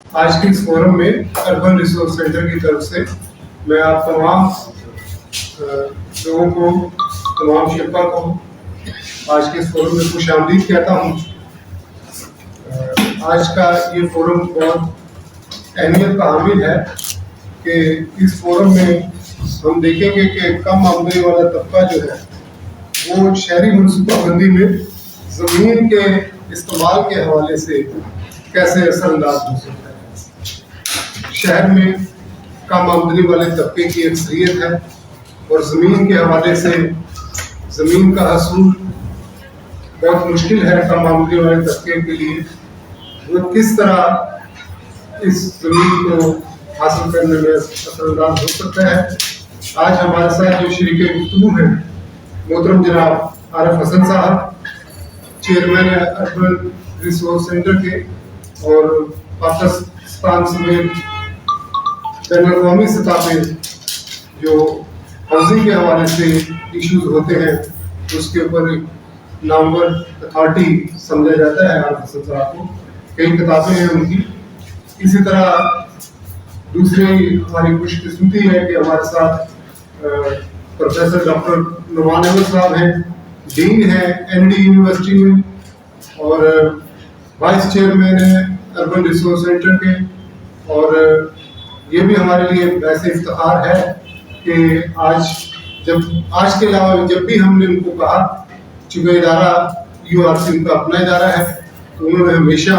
آج کے اس فورم میں اربن ریسورس سینٹر کی طرف سے میں آپ تمام لوگوں کو، تمام شرکا کو آج کے اس فورم میں خوش آمدید کہتا ہوں۔ آج کا یہ فورم بہت اہمیت کا حامل ہے کہ اس فورم میں ہم دیکھیں گے کہ کم آمدنی والا طبقہ جو ہے وہ شہری منصوبہ بندی میں زمین کے استعمال کے حوالے سے کیسے اثر انداز ہو سکتا ہے۔ شہر میں کم آمدنی والے طبقے کی اکثریت ہے اور زمین کے حوالے سے زمین کا حصول بہت مشکل ہے کم آمدنی والے طبقے کے لیے۔ وہ کس طرح اس زمین کو حاصل کرنے میں اثر انداز ہو سکتا ہے۔ آج ہمارے ساتھ جو شریک گفتگو ہیں محترم جناب عارف حسن صاحب، چیئرمین اربن ریسورس سینٹر کے اور پاکستان سمیت بین الاقوامی سطح پہ جو ہاؤسنگ کے حوالے سے ایشوز ہوتے ہیں اس کے اوپر ایک نامور اتھارٹی سمجھا جاتا ہے عارف حسن صاحب کو۔ کئی کتابیں ہیں ان کی۔ اسی طرح دوسری ہماری خوش قسمتی ہے کہ ہمارے ساتھ پروفیسر ڈاکٹر نعمان احمد صاحب ہیں، ڈین ہیں این ڈی یونیورسٹی میں اور وائس چیئرمین ہیں اربن ریسورس سینٹر کے۔ اور یہ بھی ہمارے لیے ویسے افتخار ہے کہ آج کے علاوہ جب بھی ہم نے ان کو کہا، چونکہ ادارہ یو آر سی ان کا اپنا ادارہ ہے، تو انہوں نے ہمیشہ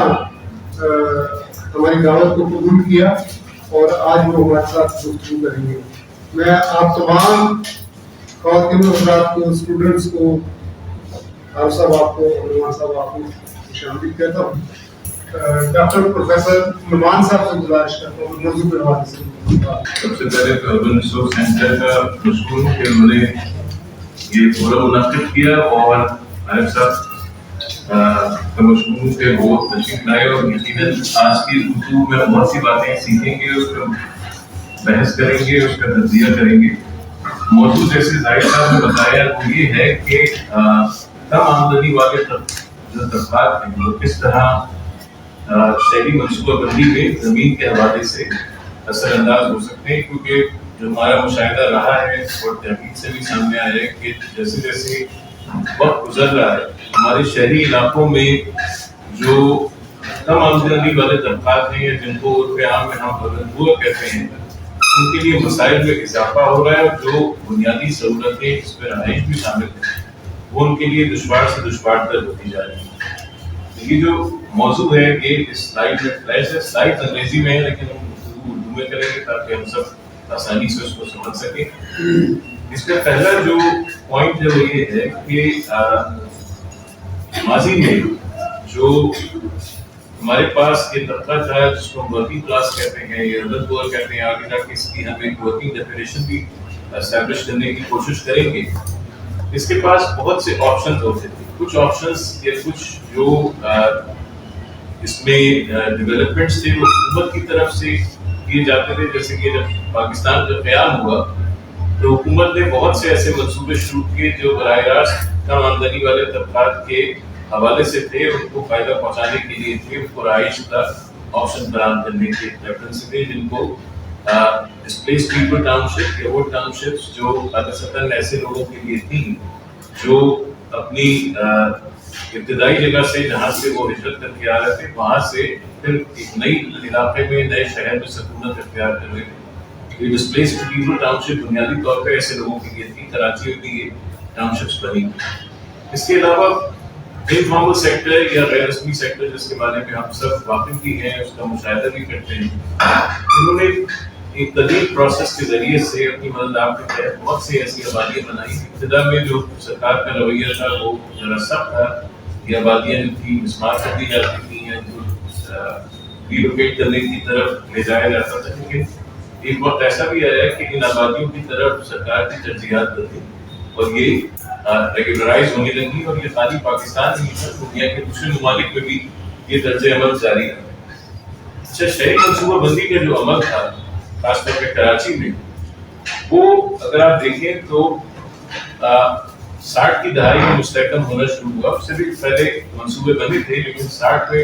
ہماری دعوت کو قبول کیا اور آج وہ ہمارے ساتھ گفتگو کریں گے۔ میں آپ تمام خواتین و حضرات کو، اسٹوڈنٹس کو، عارف صاحب آپ کو اور نعمان صاحب آپ کو خوش آمدید کہتا ہوں۔ ڈاکٹر پروفیسر نعمان صاحب سے گزارش کرتا ہوں موضوع کے حوالے سے۔ سب سے پہلے تو اربن ریسورس سینٹر کا مشکور ہوں کہ انہوں نے یہ فورم منعقد کیا، اور عارف صاحب کا مشکور ہوں کہ وہ تشریف لائے، اور یقیناً آج کی گفتگو میں بہت سی باتیں سیکھیں گے، اس کا بحث کریں گے، اس کا تجزیہ کریں گے۔ موضوع جیسے زاہد صاحب نے بتایا وہ یہ ہے کہ کم آمدنی والے جو طبقات ہیں وہ کس طرح شہری منصوبہ بندی میں زمین کے حوالے سے اثر انداز ہو سکتے ہیں، کیونکہ جو ہمارا مشاہدہ رہا ہے اور تحقیق سے بھی سامنے آیا ہے کہ جیسے جیسے وقت گزر رہا ہے ہمارے شہری علاقوں میں جو کم آمدنی والے طبقات ہیں، جن کو عرف عام میں ہم بلندگوہ کہتے ہیں، ان کے لیے مسائل میں اضافہ ہو رہا ہے، اور جو بنیادی سہولتیں اس میں رہائش بھی شامل ہیں وہ ان کے لیے دشوار سے دشوار تر ہوتی جا رہی ہیں۔ یہ جو موضوع ہے یہ اس سلائیڈ میں فلیش ہے، سلائیڈ انگریزی میں ہے لیکن ہم اردو میں کریں گے تاکہ ہم سب آسانی سے اس کو سمجھ سکیں۔ اس کا پہلا جو پوائنٹ ہے وہ یہ ہے کہ ماضی میں جو ہمارے پاس یہ طبقہ تھا جس کو ہم ورکنگ کلاس کہتے ہیں یا اربن پور کہتے ہیں، آگے جا کے اس کی ہم ایک ورکنگ ڈیفینیشن بھی اسٹیبلش کرنے کی کوشش کریں گے۔ اس کے پاس بہت سے آپشنز ہوتے تھے، کچھ آپشنز یا کچھ جو اس میں ڈیولپمنٹس تھے وہ حکومت کی طرف سے کیے جاتے تھے۔ جیسے کہ جب پاکستان کا قیام ہوا تو حکومت نے بہت سے ایسے منصوبے شروع کیے جو براہ راست کم آمدنی والے طبقات کے حوالے سے تھے، ان کو فائدہ پہنچانے کے لیے تھے، ان کو رہائش کا آپشن فراہم کرنے کے ریفرنس تھے، جن کو ڈسپلیس پیپل ٹاؤن شپ یا وہ ٹاؤن شپس جو خالصتاً ایسے لوگوں کے لیے تھیں جو اپنی ابتدائی جگہ سے جہاں سے وہ ہجرت کر کے آ رہے تھے وہاں سے پھر ایک نئی علاقے میں، نئے شہر میں سکونت اختیار کر رہے تھے۔ یہ ڈسپلیس پیپل ٹاؤن شپ بنیادی طور پہ ایسے لوگوں کے لیے تھی۔ کراچی میں بھی یہ ٹاؤن شپس بنی۔ اس کے علاوہ انفارمل سیکٹر یا غیر رسمی سیکٹر جس کے بارے میں ہم سب واقف بھی ہیں، اس کا مشاہدہ بھی کرتے ہیں، انہوں نے ایک طویل پروسیس کے ذریعے سے اپنی مدد آپ کے تحت بہت سی ایسی آبادیاں بنائی۔ ابتدا میں جو سرکار کا رویہ تھا وہ ذرا سخت تھا، یہ آبادیاں جو تھیں مسمار کر دی جاتی تھیں یا جو ریلوکیٹ کرنے کی طرف لے جایا جاتا تھا، لیکن ایک وقت ایسا بھی آیا کہ ان آبادیوں کی طرف سرکار کی ترجیحات بدلی اور یہ ریگولرائز ہونے لگی، اور یہ خالی پاکستان نہیں ہے، دنیا کے دوسرے ممالک میں بھی یہ طرز عمل جاری رہا۔ اچھا، شہری منصوبہ بندی کا جو عمل تھا خاص طور پہ کراچی میں، وہ اگر آپ دیکھیں تو 60 کی دہائی میں مستحکم ہونا شروع ہوا۔ اس سے بھی پہلے منصوبے بندی تھے، لیکن 60 میں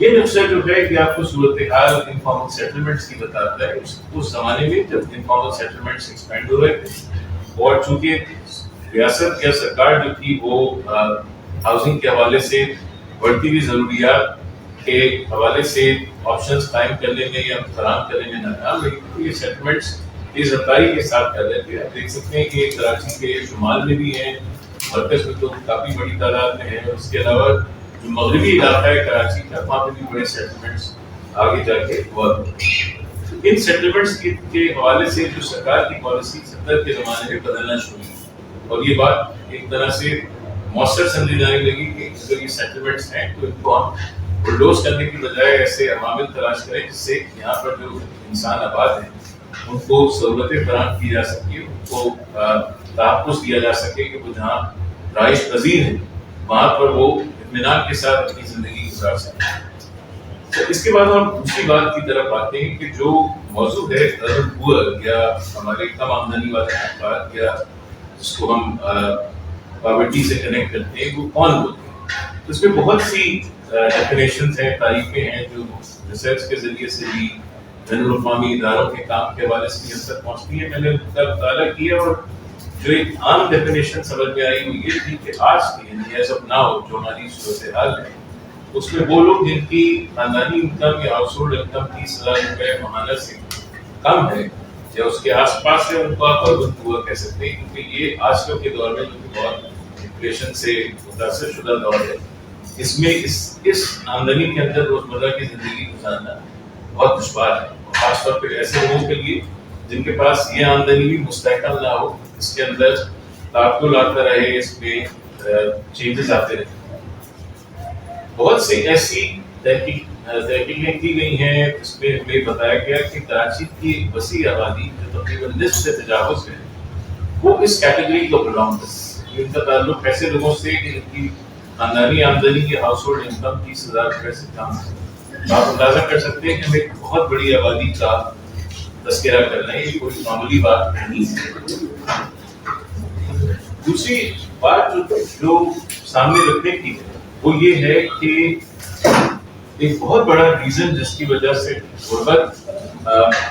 یہ نقشہ جو ہے کہ آپ کو صورتحال انفارمل سیٹلمنٹس کی بتاتا ہے. اس زمانے میں جب انفارمل سیٹلمنٹس ایکسپینڈ ہو رہے تھے اور چونکہ ریاست یا سرکار جو تھی وہ ہاؤسنگ کے حوالے سے بڑھتی ہوئی ضروریات کے حوالے سے آپشنز قائم کرنے میں یا فراہم کرنے میں ناکام رہی, تو یہ سیٹلمنٹس تیز رفتاری کے ساتھ کر رہے تھے. آپ دیکھ سکتے ہیں کہ کراچی کے شمال میں بھی ہیں, مرکز میں تو کافی بڑی تعداد میں ہے, اور اس کے علاوہ جو مغربی علاقہ ہے کراچی کا وہاں پہ بھی بڑے سیٹلمنٹس آگے جا کے ہوا. ان سیٹلمنٹس کے حوالے سے جو سرکار کی پالیسی 70 کے زمانے میں بدلنا شروع ہوئی, اور یہ بات ایک طرح سے مؤثر سمجھی جانے لگی کہ اگر یہ سیٹلمنٹس ہیں تو ان کو ہم بلڈوز کرنے کی بجائے ایسے عوامل تلاش کریں جس سے یہاں پر جو انسان آباد ہیں ان کو سہولتیں فراہم کی جا سکیں, ان کو تحفظ دیا جا سکے کہ وہ جہاں رہائش پذیر ہیں وہاں پر وہ اطمینان کے ساتھ اپنی زندگی گزار سکیں. تو اس کے بعد ہم دوسری بات کی طرف آتے ہیں کہ جو موضوع ہے اربن پور یا ہمارے کم آمدنی والے طبقات یا جس کو ہم پاورٹی سے کنیکٹ کرتے ہیں وہ کون ہوتے ہیں. اس میں بہت سی ڈیفینیشنز ہیں, تعریفیں ہیں جو ریسرچ کے ذریعے سے بھی بین الاقوامی اداروں کے کام کے حوالے سے بھی حد تک پہنچتی ہے. میں نے ان کا مطالعہ کیا اور جو ایک عام ڈیفینیشن سمجھ میں آئی وہ یہ تھی کہ آج کی یعنی ایز آف ناؤ جو ہماری صورتحال ہے اس میں وہ لوگ جن کی خاندانی انکم یا ہاؤس ہولڈ انکم 30,000 روپے ماہانہ سے کم ہے یا اس کے آس پاس سے ان کو آپ اربن پور کہہ سکتے ہیں, کیونکہ یہ آج کل کے دور میں جو کہ بہت انفلیشن سے متاثر شدہ دور ہے, اس میں اس آمدنی کے اندر روزمرہ کی زندگی گزارنا بہت دشوار ہے, خاص طور پہ ایسے لوگوں کے لیے جن کے پاس یہ آمدنی بھی مستحکم نہ ہو, اس کے اندر تعطل آتا رہے, اس میں چینجز آتے رہے. بہت سی ایسی تحقیقیں کی گئی ہیں جس میں ہمیں بتایا گیا کہ کراچی کی وسیع آبادی جو تقریباً نصف سے تجاوز ہے وہ اس کیٹیگری کو بلانگ کرتی ہے. ان کا تعلق ایسے لوگوں سے کہ جن کی خاندانی آمدنی کی ہاؤس ہولڈ انکم 30,000 روپے سے کم ہے. آپ اندازہ کر سکتے ہیں کہ ہم ایک بہت بڑی آبادی کا تذکرہ کر رہے ہیں, یہ کوئی معمولی بات نہیں ہے. دوسری بات جو سامنے رکھنے کی ہے وہ یہ ہے کہ ایک بہت بڑا ریزن جس کی وجہ سے غربت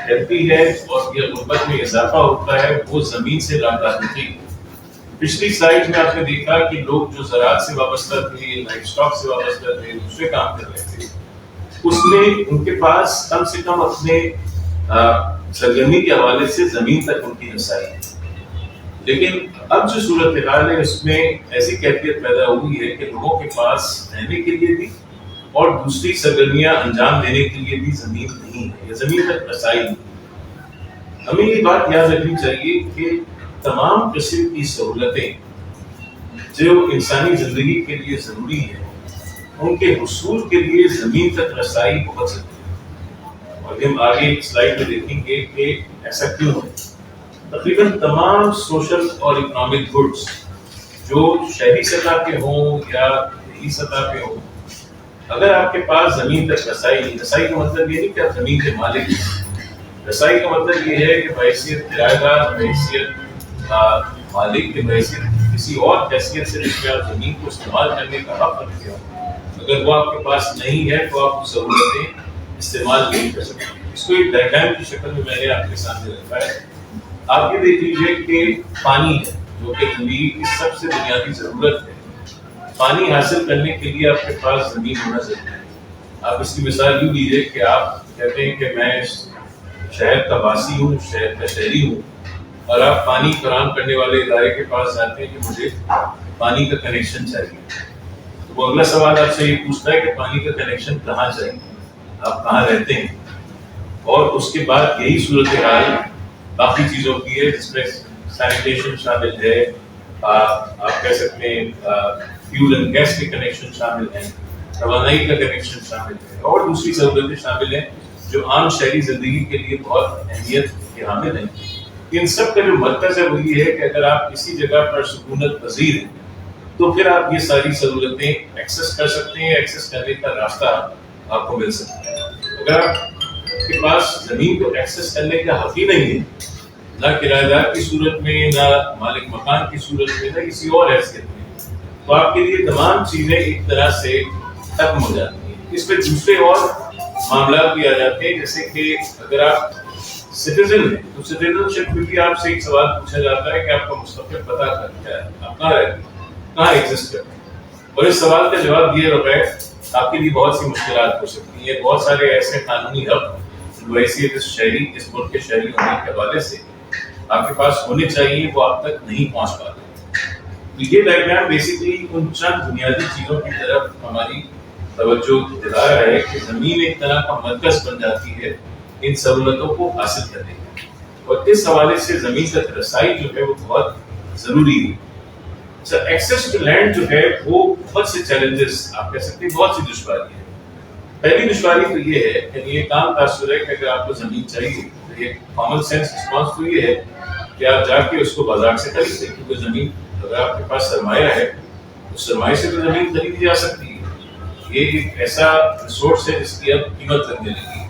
پھیلتی ہے اور یہ غربت میں اضافہ ہوتا ہے وہ زمین سے لاگتاری. پچھلی سلائیڈ میں آپ نے دیکھا کہ لوگ جو زراعت سے وابستہ تھے, لائف اسٹاک سے وابستہ تھے, دوسرے کام کر رہے تھے, اس میں ان کے پاس کم سے کم اپنے سرگرمی کے حوالے سے زمین تک ان کی رسائی ہے. لیکن اب جو صورتحال ہے اس میں ایسی کیفیت پیدا ہوئی ہے کہ لوگوں کے پاس رہنے کے لیے بھی اور دوسری سرگرمیاں انجام دینے کے لیے بھی زمین نہیں ہے, یا زمین تک رسائی نہیں. ہمیں یہ بات یاد رکھنی چاہیے کہ تمام قسم کی سہولتیں جو انسانی زندگی کے لیے ضروری ہیں ان کے حصول کے لیے زمین تک رسائی بہت ضروری ہے. اور ہم آگے سلائیڈ میں دیکھیں گے کہ ایسا کیوں ہے. تقریباً تمام سوشل اور اکنامک گڈس جو شہری سطح پہ ہوں یا دیہی سطح پہ ہوں, اگر آپ کے پاس زمین تک رسائی نہیں, رسائی کا مطلب یہ نہیں کہ آپ زمین کے مالک ہیں, رسائی کا مطلب یہ ہے کہ بحیثیت کرایہ دار, بحیثیت مالک کے, بحیثیت کسی اور حیثیت سے جس میں آپ زمین کو استعمال کرنے کا حق رکھتے ہو, اگر وہ آپ کے پاس نہیں ہے تو آپ سہولتیں استعمال نہیں کر سکتے. اس کو ایک ڈائیگرام کی شکل میں میں نے آپ کے سامنے رکھا ہے. آپ یہ دیکھ لیجیے کہ پانی ہے جو کہ زندگی کی سب سے بنیادی ضرورت ہے. پانی حاصل کرنے کے لیے آپ کے پاس زمین ہونا ضروری ہے. آپ اس کی مثال یوں لیجیے کہ آپ کہتے ہیں کہ میں شہر کا باسی ہوں, شہر کا شہری ہوں, اور آپ پانی فراہم کرنے والے ادارے کے پاس جاتے ہیں کہ مجھے پانی کا کنیکشن چاہیے. تو وہ اگلا سوال آپ سے یہ پوچھتا ہے کہ پانی کا کنیکشن کہاں چاہیے, آپ کہاں رہتے ہیں, اور اس کے بعد یہی صورتحال باقی چیزوں کی ہے جس میں سینیٹیشن شامل ہے, آپ کہہ سکتے ہیں فیول اینڈ گیس کے کنیکشن شامل ہیں, توانائی کا کنیکشن شامل ہے, اور دوسری سہولتیں شامل ہیں جو عام شہری زندگی کے لیے بہت اہمیت کے حامل ہیں. ان سب کا جو مرکز ہے وہ یہ ہے کہ اگر آپ کسی جگہ پر سکونت پذیر ہیں تو پھر آپ یہ ساری سہولتیں ایکسیس کر سکتے ہیں, ایکسیس کرنے کا راستہ آپ کو مل سکتا ہے. اگر آپ کے پاس زمین کو ایکسیس کرنے کا حق ہی نہیں ہے, نہ کرایہ دار کی صورت میں, نہ مالک مکان کی صورت میں, نہ کسی اور حیثیت میں, تو آپ کے لیے تمام چیزیں ایک طرح سے ختم ہو جاتی ہیں. اس پہ دوسرے اور معاملات بھی آ جاتے ہیں، جیسے کہ اگر آپ سٹیزن ہیں تو سٹیزن شپ میں بھی آپ سے ایک سوال پوچھا جاتا ہے کہ آپ کا مستقبل پتہ کیا ہے، آپ کہاں رہتے ہیں، کہاں ایگزسٹ کرتے ہیں، اور اس سوال کا جواب دیے بغیر آپ کے لیے بہت سی مشکلات ہو سکتی ہیں. بہت سارے ایسے قانونی حق جو حیثیت اس ملک کے شہری ہونے کے حوالے سے آپ کے پاس ہونے چاہیے، وہ آپ تک نہیں پہنچ پاتے. یہ ڈائیگرام بیسیکلی ان چند بنیادی چیزوں کی طرف ہماری توجہ دلا رہا ہے کہ زمین ایک طرح کا مرکز بن جاتی ہے ان سہولتوں کو حاصل کرنے کی، اور اس حوالے سے زمین تک رسائی جو ہے وہ بہت ضروری ہے. ایکسیس ٹو لینڈ جو ہے وہ بہت سے چیلنجز آپ کہہ سکتے ہیں، بہت سی دشواری ہے. پہلی دشواری تو یہ ہے کہ یہ کام تاثر ہے کہ اگر آپ کو زمین چاہیے تو یہ کامن سینس رسپانس تو یہ ہے کہ آپ جا کے اس کو بازار سے خرید لیں، کیونکہ زمین اگر آپ کے پاس سرمایہ ہے تو سرمایہ سے تو زمین خریدی جا سکتی ہے. یہ ایک ایسا ریسورس ہے جس کی اب قیمت لگنے لگی ہے.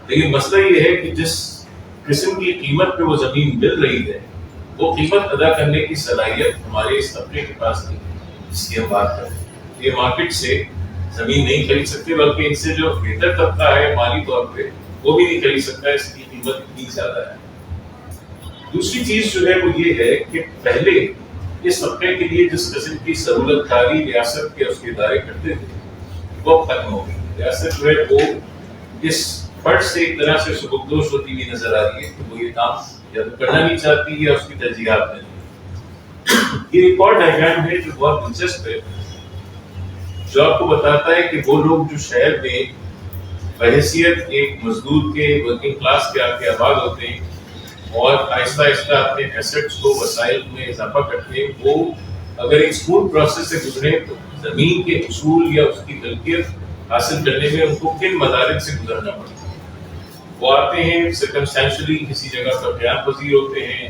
لیکن مسئلہ یہ ہے کہ جس قسم کی قیمت پہ وہ زمین مل رہی ہے وہ قیمت ادا کرنے کی صلاحیت ہمارے اس طبقے کے پاس نہیں ہے جس کی ہم بات کر رہے ہیں. یہ مارکیٹ سے زمین نہیں خرید سکتے، بلکہ ان سے جو بہتر طبقہ ہے مالی طور پہ وہ بھی نہیں خرید سکتا، اس کی قیمت اتنی زیادہ ہے. دوسری چیز جو ہے وہ یہ ہے کہ پہلے اس طبقے کے لیے جس قسم کی سہولت کاری ریاست کے اس کے ادارے کرتے تھے وہ ختم ہو گئی. ریاست جو ہے وہ اس فرد سے ایک طرح سے سبکدوش ہوتی ہوئی نظر آ رہی ہے کہ وہ یہ کام یا تو کرنا نہیں چاہتی یا اس کی ترجیحات نہیں. یہ ایک اور ڈائیگرام ہے جو بہت دلچسپ ہے، جو آپ کو بتاتا ہے کہ وہ لوگ جو شہر میں بحیثیت ایک مزدور کے ورکنگ کلاس کے آ کے آباد ہوتے ہیں اور آہستہ آہستہ اپنے ایسٹس کو وسائل میں اضافہ کرتے ہیں، وہ اگر ایک اسموتھ پروسیس سے گزرے تو زمین کے اصول یا اس کی ملکیت حاصل کرنے میں ان کو کن مدارج سے گزرنا پڑتا ہے. وہ آتے ہیں سرکمسٹینشلی کسی جگہ پر قیام پذیر ہوتے ہیں،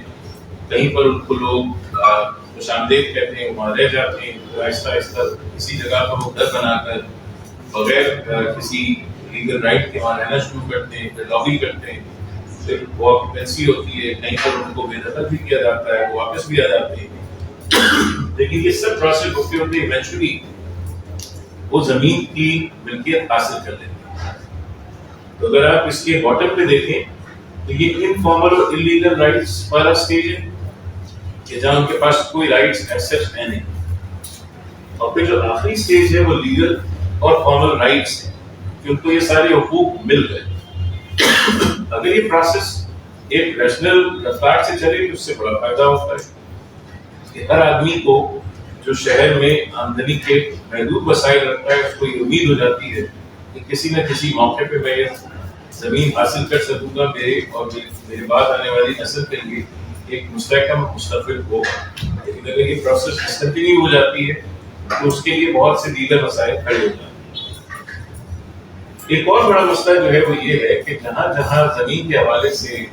کہیں پر ان کو لوگ خوش آمدید کہتے ہیں، وہاں رہ جاتے ہیں، پھر آہستہ آہستہ کسی جگہ پر وہ گھر بنا کر بغیر کسی لیگل رائٹ کے وہاں رہنا شروع کرتے ہیں، پھر لابی کرتے ہیں، پھر وہ آکوپینسی ہوتی ہے، کہیں پر ان کو بے دخل بھی کیا جاتا ہے، وہ واپس بھی آ جاتے ہیں. لیکن یہ سب پروسیس ہوتے ہوتے ایونچولی وہ زمین کی ملکیت حاصل کر لیتے ہیں. تو اگر آپ اس کے باٹم پہ دیکھیں تو یہ انفارمل اور انلیگل رائٹس والا اسٹیج ہے کہ جہاں ان کے پاس کوئی رائٹس ایسٹ ہے نہیں، اور پھر جو آخری اسٹیج ہے وہ لیگل اور فارمل رائٹس ہیں کہ ان کو یہ سارے حقوق مل گئے. اگر یہ پروسیس ایک ریشنل رفتار سے چلے تو اس سے بڑا فائدہ ہوتا ہے کہ ہر آدمی کو جو شہر میں آمدنی کے محدود وسائل رکھتا ہے اس کو یہ امید ہو جاتی ہے کہ کسی نہ کسی موقع پہ میں زمین حاصل کر سکوں گا، میرے اور میرے بعد آنے والی نسل کے لیے ایک مستحکم مستقبل ہوگا. لیکن اگر یہ پروسیس ڈسکنٹینیو ہو جاتی ہے تو اس کے لیے بہت سے دیگر مسائل کھڑے ہو جاتے ہیں. ایک اور بڑا مسئلہ جو ہے وہ یہ ہے کہ جہاں جہاں زمین کے حوالے سے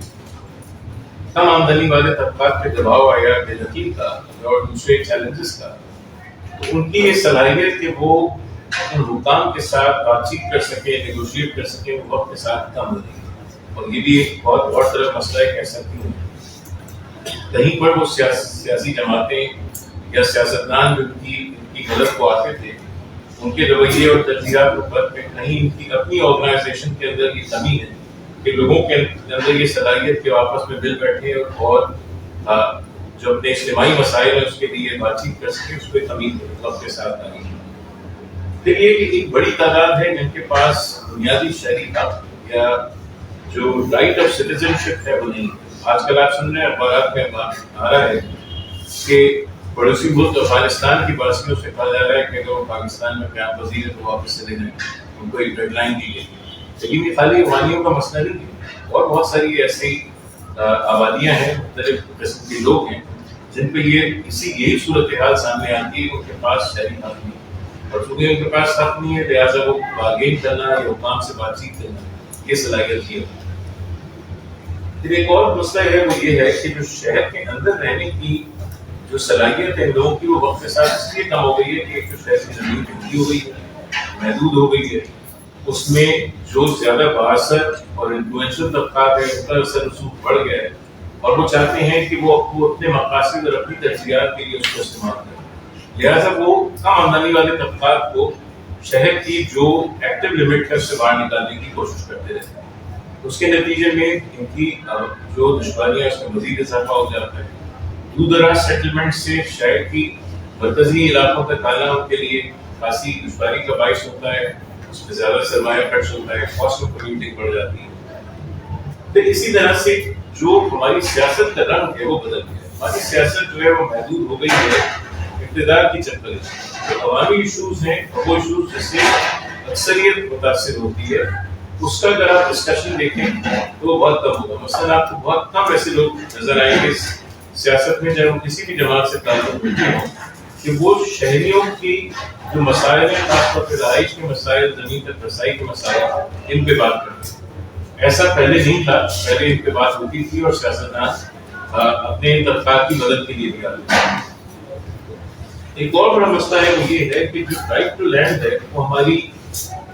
کم آمدنی والے طبقات پہ دباؤ آیا بے دخلی کا اور دوسرے چیلنجز کا، تو ان کی یہ صلاحیت کہ وہ ان حکام کے ساتھ بات چیت کر سکیں، نیگوشیٹ کر سکیں، وہ وقت کے ساتھ کم ہو رہی ہے. اور یہ بھی ایک بہت اور طرف مسئلہ ہے. کہہ سکتی ہوں کہیں پر وہ سیاسی جماعتیں یا سیاستدان جو ان کی مدد کو آتے تھے، ان کے رویے اور ترجیحات پر کہیں ان کی اپنی آرگنائزیشن کے اندر یہ کمی ہے کہ لوگوں کے اندر یہ صلاحیت کے آپس میں مل بیٹھے اور جو اپنے اجتماعی مسائل ہیں اس کے لیے بات چیت کر سکے، اس پہ کمی وقت کے ساتھ آئی. پھر یہ کہ ایک بڑی تعداد ہے جن کے پاس بنیادی شہری حق یا جو رائٹ آف سٹیزن شپ ہے وہ نہیں. آج کل آپ سن رہے ہیں اخبارات میں آ رہا ہے کہ پڑوسی ملک افغانستان کی باسیوں سے کہا جا رہا ہے کہ اگر وہ پاکستان میں قیام پذیر ہے تو واپس چلے جائیں، ان کو ایک ڈیڈ لائن دی گئی. لیکن یہ خالی افغانیوں کا مسئلہ نہیں ہے، اور بہت ساری ایسی آبادیاں ہیں، مختلف قسم کے لوگ ہیں جن پہ یہی صورتحال سامنے آتی ہے. ان کے پاس شہری حق نہیں، اور چونکہ ان کے پاس حق نہیں ہے لہٰذا وہ بارگین کرنا یا حکام سے بات چیت کرنا یہ صلاحیت کی ہے. پھر ایک اور مسئلہ ہے وہ یہ ہے کہ جو شہر کے اندر رہنے کی جو صلاحیت ہے لوگوں کی وہ وقت کے ساتھ اس لیے کم ہو گئی ہے کہ ایک جو شہر کی زمین ٹوٹی ہو گئی ہے، محدود ہو گئی ہے. اس میں جو زیادہ بااثر اور انفلوئنشل طبقات ہیں ان کا اثر رسوخ بڑھ گیا ہے، اور وہ چاہتے ہیں کہ وہ اپنے مقاصد اور اپنی ترجیحات کے لیے اس کو استعمال کریں. لہٰذا وہ کم آمدنی والے طبقات کو شہر کی جو ایکٹیو لمٹ ہے اس سے باہر نکالنے کی کوشش کرتے رہتے ہیں. اس کے نتیجے میں ان کی جو دشواریاں اس میں مزید اضافہ ہو جاتا ہے. دور دراز سیٹلمنٹ سے شہر کی مرکزی علاقوں تک آنا ان کے لیے خاصی دشواری کا باعث ہوتا ہے. اس میں زیادہ سرمایہ خرچ ہوتا ہے, کاسٹ آف کمیوٹنگ بڑھ جاتی ہے. پھر اسی طرح سے جو ہماری سیاست کا رنگ ہے وہ بدل گیا. ہماری سیاست جو ہے وہ محدود ہو گئی ہے اقتدار کی چکر میں. جو عوامی ایشوز ہیں وہ ایشوز جس سے اکثریت متاثر ہوتی ہے اس کا اگر آپ ڈسکشن دیکھیں تو وہ بہت کم ہوگا. مثلاً آپ کو بہت کم ایسے لوگ نظر آئیں گے سیاست میں جب ہم کسی بھی جماعت سے تعلق رکھتے ہوں کہ وہ شہریوں کی جو مسائل ہیں, خاص طور پہ رہائش کے مسائل, زمین تک رسائی کے مسائل, ان پہ بات کرتے ہیں. ایسا پہلے نہیں تھا. پہلے ان پہ بات ہوتی تھی اور سیاستدان اپنے طبقات کی مدد کے لیے بھی آتے تھے. ایک اور بڑا مسئلہ ہے وہ یہ ہے کہ جو رائٹ ٹو لینڈ ہے وہ ہماری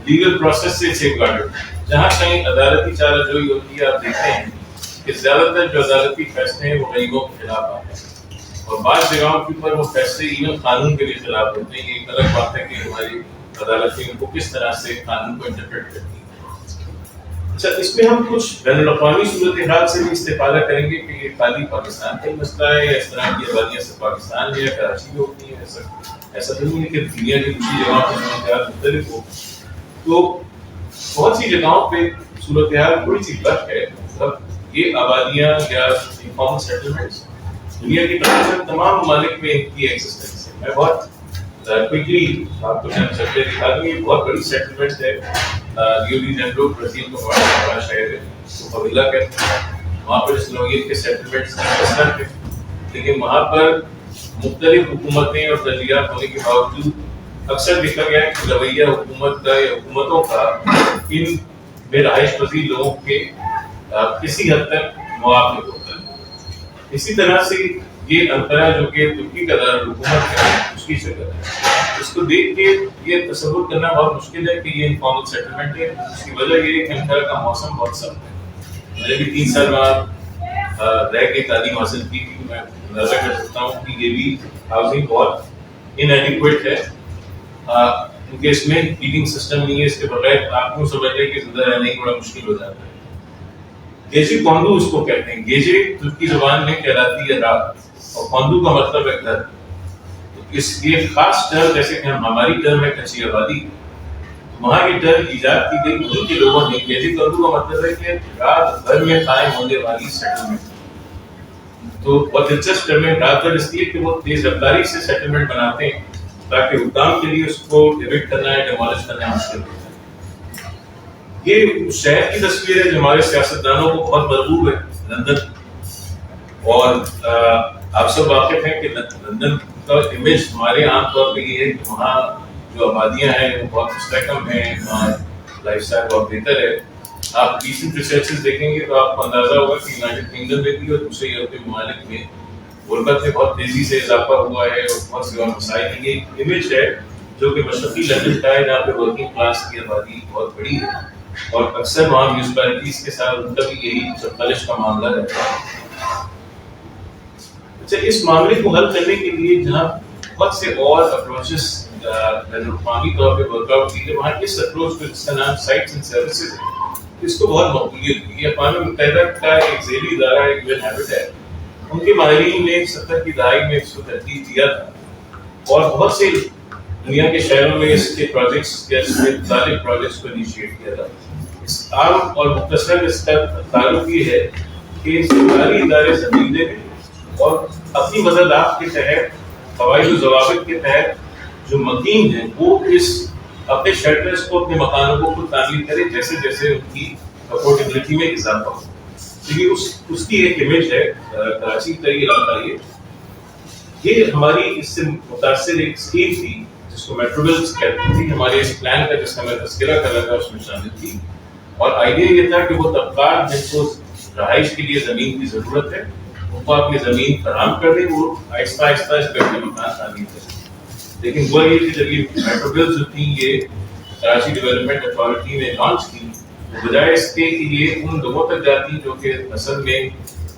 لیگل پروسیس سے سیف گارڈڈ ہے. جہاں کہیں عدالتی چارہ جوئی ہوتی ہے آپ دیکھتے ہیں کہ زیادہ تر جو عدالتی فیصلے ہیں وہ غریبوں کے خلاف آتے ہیں, اور بعض جگہوں کے اوپر وہ فیصلے ایون قانون کے بھی خلاف ہوتے ہیں. یہ ایک الگ بات ہے کہ ہماری عدالتیں ان کو کس طرح سے قانون کو انٹرپریٹ کرتی ہیں. اچھا, اس میں ہم کچھ بین الاقوامی صورتحال سے بھی استفادہ کریں گے کہ یہ خالی پاکستان کا ہی مسئلہ ہے یا اس طرح کی آبادیاں سے پاکستان میں یا کراچی میں ہوتی ہیں. ایسا تو نہیں ہے کہ دنیا کی دوسری جگہوں پر صورتحال مختلف ہو. تو بہت سی جگہوں پہ صورتحال تھوڑی سی فرق ہے. مطلب یہ آبادیاں یا انفارمل سیٹلمنٹس دنیا کی تقریباً تمام ممالک میں ان کی ایگزسٹنس ہے. میں بہت کوئکلی آپ کو چند شکلیں دکھا دوں. یہ بہت بڑی سیٹلمنٹ ہے. ریو ڈی جنیرو برازیل کا بڑا شہر ہے, اس کو فاویلا کہتے ہیں. وہاں پر اس نوعیت کے سیٹلمنٹس کثرت ہے, لیکن وہاں پر مختلف حکومتیں اور ترجیحات ہونے کے باوجود اکثر دیکھا گیا ہے کہ رویہ حکومت کا یا حکومتوں کا ان میں رہائش پذیر لوگوں کے کسی حد تک موافق ہوتا ہے. اسی طرح سے یہ انقرہ جو کہ ترکی کا دارالحکومت ہے اس کی شکل ہے. اس کو دیکھ کے یہ تصور کرنا بہت مشکل ہے کہ یہ انفارمل سیٹلمنٹ ہے. اس کی وجہ یہ ہے کہ انقرہ کا موسم بہت سخت ہے. میں نے بھی 3 سال بعد رہ کے تعلیم حاصل کی تھی. میں اندازہ کر سکتا ہوں کہ یہ بھی ہاؤسنگ بہت انیڈیکویٹ ہے, کیونکہ اس میں ہیٹنگ سسٹم نہیں ہے. اس کے بغیر آپ کو سمجھ لیں کہ زندہ رہنا ہی بڑا مشکل ہو جاتا ہے. گیجے کوندو اس کو کہتے ہیں. گیجے ترکی زبان میں کہلاتی ہے رات, اور کوندو کا مطلب ہے گھر. اس یہ خاص ٹرم جیسے کہ ہماری ٹرم ہے کچی آبادی, وہاں کی ٹرم ایجاد کی گئی ان کے لوگوں نے. گیجے کوندو کا مطلب ہے کہ رات بھر میں قائم ہونے والی سیٹلمنٹ. تو بہت دلچسپ ٹرم ہے. رات بھر اس لیے کہ وہ تیز رفتاری سے سیٹلمنٹ بناتے ہیں تاکہ حکام کے لیے اس کو ایوکٹ کرنا ہے, ڈیمولش کرنا مشکل ہوتا ہے. یہ شہر کی تصویر ہے جو ہمارے سیاستدانوں کو بہت مرغوب ہے, لندن. اور آپ سب واقف ہیں کہ لندن کا امیج ہمارے عام طور پہ یہ ہے کہ وہاں جو آبادیاں ہیں وہ بہت مستحکم ہیں, وہاں لائف اسٹائل بہت بہتر ہے. آپ ریسنٹ ریسرچز دیکھیں گے تو آپ کو اندازہ ہوگا کہ یونائٹڈ کنگڈم میں بھی اور دوسرے یورپی ممالک میں غربت میں بہت تیزی سے اضافہ ہوا ہے اور بہت سے مسائل. یہ امیج ہے جو کہ مشرقی لندن کا ہے جہاں پہ ورکنگ کلاس کی آبادی بہت بڑی ہے, اور اکثر وہاں میونسپلٹیز کے ساتھ ان کا بھی یہی خلش کا معاملہ رہتا ہے. اچھا, اس معاملے کو حل کرنے کے لیے جہاں بہت سے اور اپروچز بین الاقوامی طور پہ ورک آؤٹ کی گئی, وہاں اس اپروچ کو جس کا نام سائٹس اینڈ سروسز ہے, اس کو بہت مقبولیت ہوئی ہے. اقوام متحدہ کا ایک ذیلی ادارہ ایک یو این ہیبٹ ہے, ان کے ماہرین نے 70 کی دہائی میں اس کو ترتیب دیا تھا, اور بہت سے دنیا کے شہروں میں اس کے پروجیکٹس یا اس کے مختلف پروجیکٹس کو انیشیٹ کیا تھا. اس عام اور مختصر اس کا تعلق یہ ہے کہ سرکاری ادارے زمین دے دیں اور اپنی مددات کے تحت, قواعد و ضوابط کے تحت جو مکین ہیں وہ اس اپنے شیلٹرز کو, اپنے مکانوں کو خود تعمیر کرے جیسے جیسے ان کی افورڈیبلٹی میں اضافہ ہو. کیونکہ اس کی ایک امیج ہے کراچی کا یہ علاقہ. یہ ہماری اس سے متاثر ایک اسکیم تھی جس کو میٹروولز کہتے تھے. ہمارے اس پلان کا جس کا میں تذکرہ کر رہا تھا اس میں شامل تھی, اور آئیڈیا یہ تھا کہ وہ طبقات جن کو رہائش کے لیے زمین کی ضرورت ہے ان کو اپنی زمین فراہم کر دیں, وہ آہستہ آہستہ اس پہ اپنے مکان تعمیر کریں. لیکن وہ یہ کہ جب یہ میٹروولز جو تھیں یہ کراچی ڈیولپمنٹ اتھارٹی نے لانچ کی, بجائے اس کے کہ یہ ان لوگوں تک جاتی جو کہ اصل میں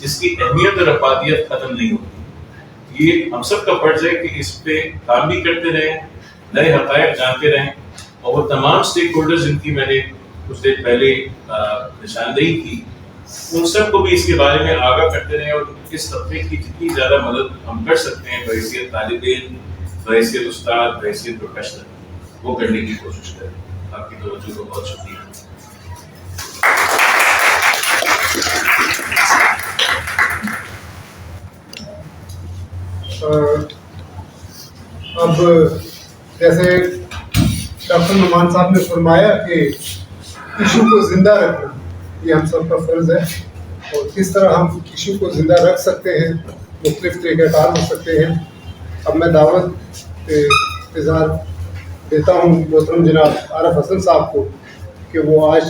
جس کی اہمیت اور افادیت ختم نہیں ہوتی. یہ ہم سب کا فرض ہے کہ اس پہ کام بھی کرتے رہیں, نئے حقائق جانتے رہیں, اور وہ تمام اسٹیک ہولڈرز جن کی میں نے کچھ دیر پہلے نشاندہی کی, ان سب کو بھی اس کے بارے میں آگاہ کرتے رہیں, اور اس طبقے کی جتنی زیادہ مدد ہم کر سکتے ہیں بحیثیت طالب علم, بحیثیت استاد, بحیثیت پروفیشنل, وہ کرنے کی کوشش کریں. آپ کی توجہ کو بہت شکریہ. اب جیسے ڈاکٹر نعمان صاحب نے فرمایا کہ ایشو کو زندہ رکھنا یہ ہم سب کا فرض ہے, اور کس طرح ہم ایشو کو زندہ رکھ سکتے ہیں, مختلف طریقہ کار ہو سکتے ہیں. اب میں دعوت اظہار دیتا ہوں محترم جناب عارف حسن صاحب کو کہ وہ آج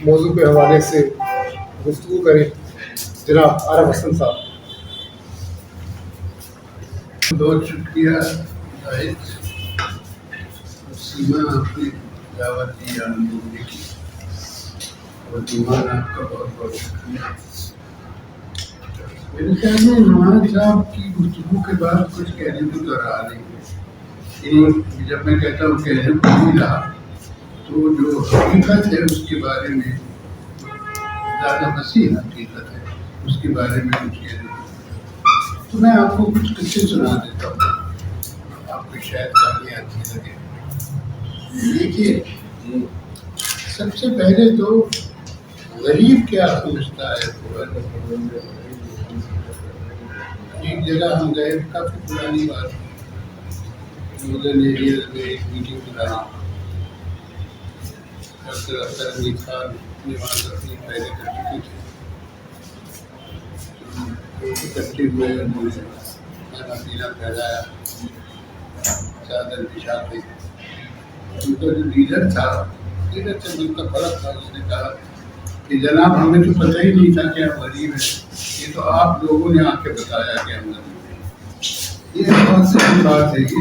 موضوع کے حوالے سے گفتگو کریں. جناب عارف حسن صاحب. بہت شکریہ زاہد, سیما آپ نے دعوت دی ہم بولنے کی, اور ایمان آپ کا بہت بہت شکریہ. میرے خیال میں نعمان صاحب کی گفتگو کے بعد کچھ کہنے کو تو رہا نہیں. جب میں کہتا ہوں کہنے کو نہیں رہا, تو جو حقیقت ہے اس کے بارے میں, زیادہ وسیع حقیقت ہے اس کے بارے میں کچھ کہنے کو. تو میں آپ کو کچھ قصے سنا دیتا ہوں, آپ کو شاید کہانی اچھی لگے. دیکھیے, سب سے پہلے تو غریب کیا سمجھتا ہے. ایک جگہ ہم گئے, کافی پرانی بات, مدن ایریاز میں ایک میٹنگ بلائی. ڈاکٹر اختر علی خان نواز اپنی پہلے کر چکے تھے. اکٹھے ہوئے, انہوں نے کھانا پینا پھیلایا, چادر بچھا کے. ان کا جو لیڈر تھا, لیڈر سے ان کا فرق تھا, اس نے کہا کہ جناب ہمیں تو پتہ ہی نہیں تھا کہ آپ غریب ہیں, یہ تو آپ لوگوں نے آ کے بتایا کہ ہم غریب ہیں. یہ بہت سہی بات ہے, یہ اس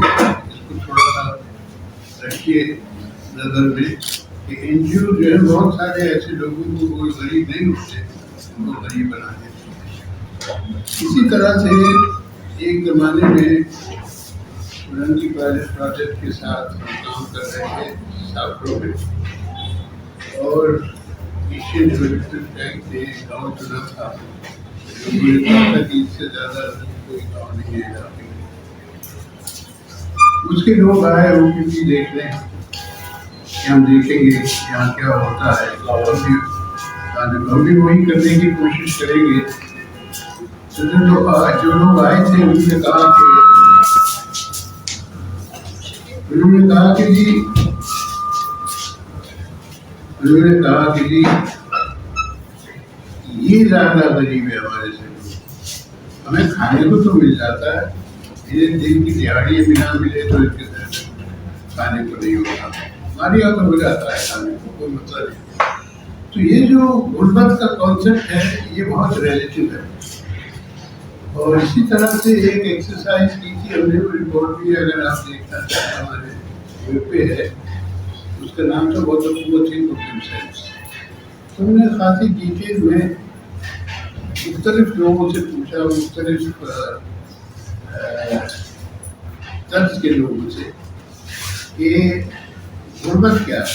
کو تھوڑا سا رکھیے نظر میں کہ این جی او جو ہے بہت سارے ایسے لوگوں کو کوئی غریب نہیں ہوتے, ان کو غریب بنا دیتے. اسی طرح سے ایک زمانے میں رنگی پائلٹ پروجیکٹ کے ساتھ ہم کام کر رہے تھے سافروں میں, اور ایشین ڈیولپمنٹ بینک نے گاؤں چنا تھا. مجھے کہا تھا کہ اس سے زیادہ کوئی گاؤں نہیں ہے علاقے میں. اس کے لوگ آئے, وہ بھی دیکھ لیں کہ ہم دیکھیں گے یہاں کیا ہوتا ہے, ہم بھی وہی کرنے کی کوشش کریں گے. جو لوگ آئے تھے انہوں نے کہا کہ جی یہ زیادہ غریب ہے ہمارے سے, ہمیں کھانے کو تو مل جاتا ہے, یہ دن کی دیہاڑی بھی نہ ملے تو اس کے کھانے کو نہیں ہوتا, ہمارے یہاں تو ہو جاتا ہے کھانے کو, کوئی مسئلہ نہیں. تو یہ جو غربت کا کانسیپٹ ہے یہ بہت ریلیٹیو ہے. اور اسی طرح سے ایک ایکسرسائز کی تھی ہم نے, وہ رپورٹ بھی اگر آپ دیکھنا چاہتے ہیں ہمارے ویب پہ ہے, اس کا نام تھا بہت قوت ہی مسلم سائنس. تو ہم نے خاصی ڈیٹیل میں مختلف لوگوں سے پوچھا, مختلف طرز کے لوگوں سے کہ غربت کیا ہے,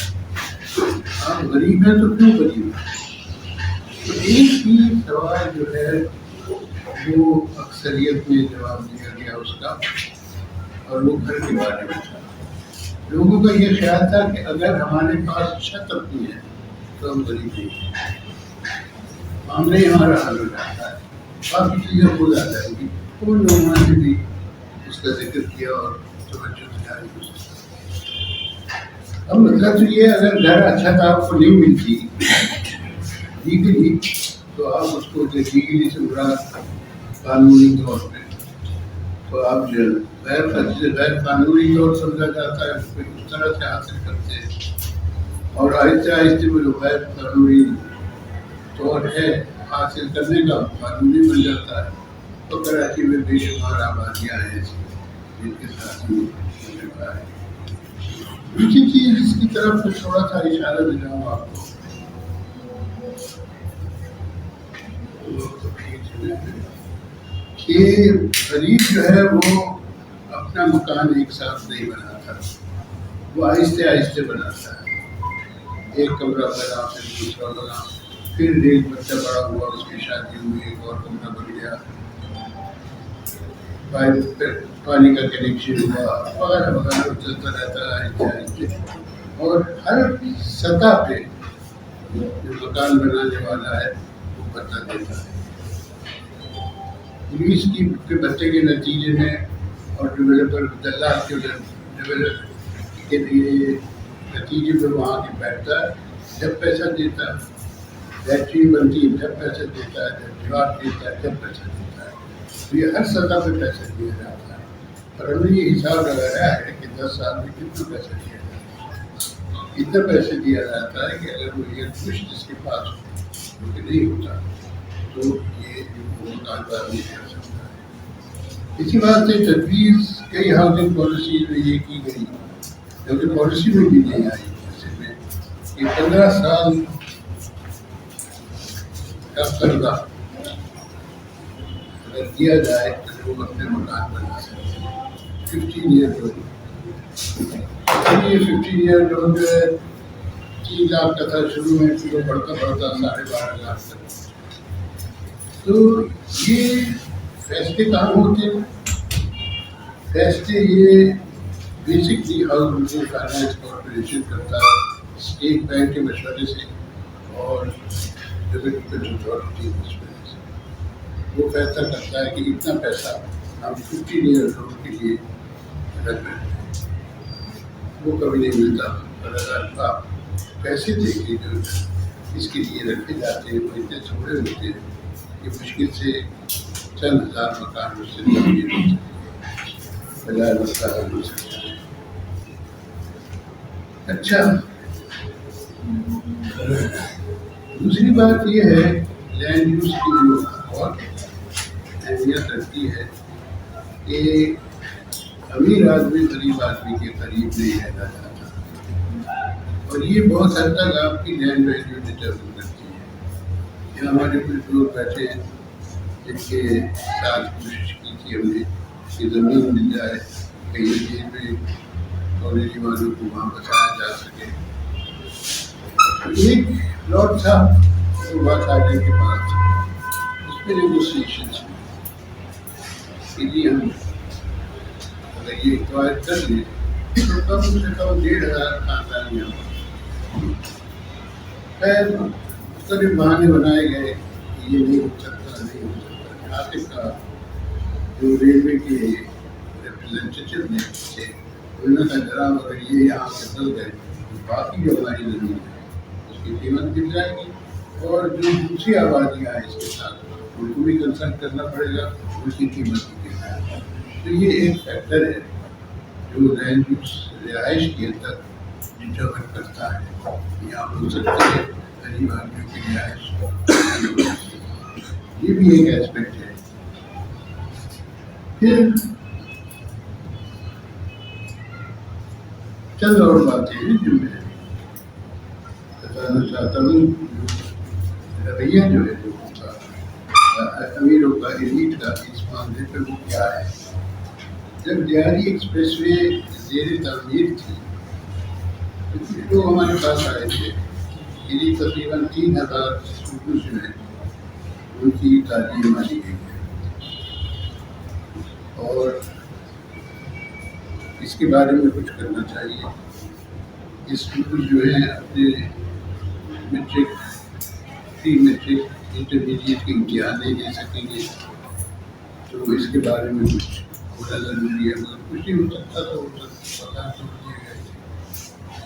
آپ غریب ہیں تو کیوں غریب ہیں. تو ایک ہی سوال جو ہے وہ اکثریت میں جواب دیا گیا اس کا, اور وہ گھر کے بارے میں تھا. لوگوں کا یہ خیال تھا کہ اگر ہمارے پاس چھت اپنی ہے تو ہم غریب نہیں ہیں, معاملہ ہمارا حل ہو جاتا ہے, باقی چیزیں ہو جاتا ہے. ان لوگوں نے بھی اس کا ذکر کیا اور توجہ دلائی. اب مطلب تو یہ, اگر گھر اچھا تھا آپ کو نہیں ملتی لیگلی, تو آپ اس کو لیگلی سے مراد قانونی طور پہ, تو آپ جو غیر قانونی طور سمجھا جاتا ہے اس پہ اس طرح سے حاصل کرتے ہیں, اور آہستہ آہستہ وہ جو غیر قانونی طور ہے حاصل کرنے کا قانونی بن جاتا ہے. تو کراچی میں بے شمار آبادیاں ہیں ایسی جن کے ساتھ ہے. دوسری چیز جس کی طرف تھوڑا سا اشارہ دلاؤں آپ کو, کہ غریب جو ہے وہ اپنا مکان ایک ساتھ نہیں بناتا، وہ آہستہ آہستہ بناتا ہے. ایک کمرہ بنا، پھر دوسرا بنا، پھر ایک بچہ بڑا ہوا، اس کی شادی ہوئی، ایک اور کمرہ بن گیا، پھر پانی کا کنیکشن ہوا، وغیرہ وغیرہ چلتا رہتا ہے آہستہ آہستہ. اور ہر سطح پہ جو مکان بنانے والا ہے وہ بدلا دیتا ہے. پولیس کے بچے کے نتیجے میں اور ڈیولپر دلال کے ڈیولپ کے لیے نتیجے میں وہاں کے بیٹھتا ہے. جب پیسہ دیتا ہے، فیکٹری بنتی ہے جب پیسہ دیتا ہے، جب جواب دیتا ہے جب پیسہ دیتا ہے. تو یہ ہر سطح پہ پیسہ دیا جاتا ہے. اور ہم نے یہ حساب لگایا ہے کہ 10 سال میں کتنا پیسہ دیا جاتا ہے. اتنا پیسے دیا جاتا ہے کہ اگر وہ یہ کچھ جس کے پاس جو کہ نہیں ہوتا تو یہ وہ کاروبار نہیں کر سکتا ہے. اسی بات سے تجویز کئی ہاؤسنگ پالیسیز میں یہ کی گئی، کیونکہ پالیسی میں بھی نہیں آئی ایسے میں کہ 15 سال کا قرضہ اگر دیا جائے تو وہ اپنے مکان بنا سکتے ہیں. 15 ایئر لون، یہ 15 ایئر لون جو ہے 3 لاکھ کا تھا شروع میں، پھر وہ بڑھتا بڑھتا 12.5 لاکھ تک. تو یہ فیصلے کہاں ہوتے ہیں؟ فیصلے یہ basically house building finance corporation کرتا ہے اسٹیٹ بینک کے مشورے سے اور ڈیولپمنٹ اتھارٹی کے مشورے سے. وہ فیصلہ کرتا ہے کہ اتنا پیسہ ہم 15 ایئر لون کے لیے رکھ رہے ہیں. وہ کبھی نہیں ملتا. اگر آپ پیسے دیکھیں جو اس کے لیے رکھے جاتے ہیں وہ اتنے تھوڑے ہوتے ہیں کہ مشکل سے چند ہزار مکان اس سے تعمیر ہو سکتے ہیں، بجائے مسئلہ حل ہو سکتا ہے. اچھا، دوسری بات یہ ہے لینڈ یوز کی جو بہت اہمیت رکھتی ہے کہ امیر آدمی غریب آدمی کے قریب نہیں رہنا چاہتا، اور یہ بہت حد تک آپ کی لینڈ ویلیو ڈٹرمن کرتی ہے. یہاں ہمارے کچھ لوگ بیٹھے ہیں جن کے ساتھ کوشش کی تھی ہم نے کہ زمین مل جائے کہیں چیز میں کالونی والوں کو وہاں بچایا جا سکے. ایک پلاٹ تھا وہ بات آگے کے پاس تھا، اس پہ نیگوسیشنس کہ جی ہم اگر یہ قواعد کر لیں تو کم سے کم 1,500 خاندان. خیر مختلف بہانے بنائے گئے کہ یہ نہیں ہو سکتا نہیں ہو سکتا. آخر کا جو ریلوے کے ریپرزینٹیو نے تھے انہوں نے کہا جناب اگر یہ یہاں سے چل گئے تو باقی جو ہماری زمین ہے اس کی قیمت گر جائے گی، اور جو دوسری آبادیاں ہیں اس کے ساتھ ان کو بھی کنسلٹ کرنا پڑے گا، اس کی قیمت بھی گر جائے گی. تو یہ ایک فیکٹر ہے جو لینڈ یوز رہائش کے اندر ڈٹرمن کرتا ہے. یہاں ہو سکتی ہے غریب آدمیوں کی رہائش، یہ بھی ایک ایسپیکٹ ہے. پھر چند اور باتیں ہیں جو میں بتانا چاہتا ہوں. رویہ جو ہے جو امیروں کا ایلیٹ کا اس معاملے پہ وہ کیا ہے. جب دیاری ایکسپریس وے زیر تعمیر تھی تو کچھ لوگ ہمارے پاس آئے تھے. یعنی تقریباً 3,000 اسٹوڈنٹس جو ہیں ان کی تعلیم مانی گئی ہے، اور اس کے بارے میں کچھ کرنا چاہیے. اسٹوڈنٹ جو ہیں اپنے میٹرک، پری میٹرک، انٹرمیڈیٹ کے امتحان نہیں دے سکیں گے، تو اس کے بارے میں کچھ ہونا ضروری ہے. مگر کچھ نہیں ہو سکتا تو پتا تو دیے گئے تھے.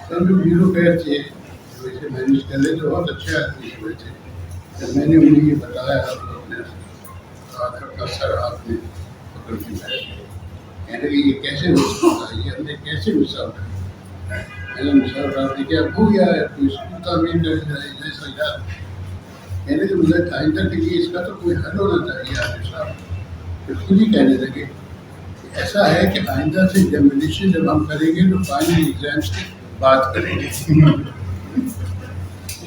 سب جو بیوروکریٹ تھے جو اسے مینیج کر رہے تھے بہت اچھے آدمی ہوئے تھے. جب میں نے انہیں یہ بتایا تو اپنے آخر کا سر ہاتھ میں پکڑ کے بیٹھ گئے. کہنے لگے یہ کیسے ہو سکتا ہے، یہ ہم نے کیسے مثال رکھا. میں نے مثال رکھ دی کہ اب ہو گیا ہے تو اسکول تعمیر کر جیسا یاد. کہنے کہ مجھے آئندہ کے لیے اس کا تو کوئی حل ہونا چاہیے. عارف صاحب پھر خود ہی کہنے لگے کہ ایسا ہے کہ آئندہ سے ایگزامینیشن جب ہم کریں گے تو فائنل ایگزامس کی بات کریں گے.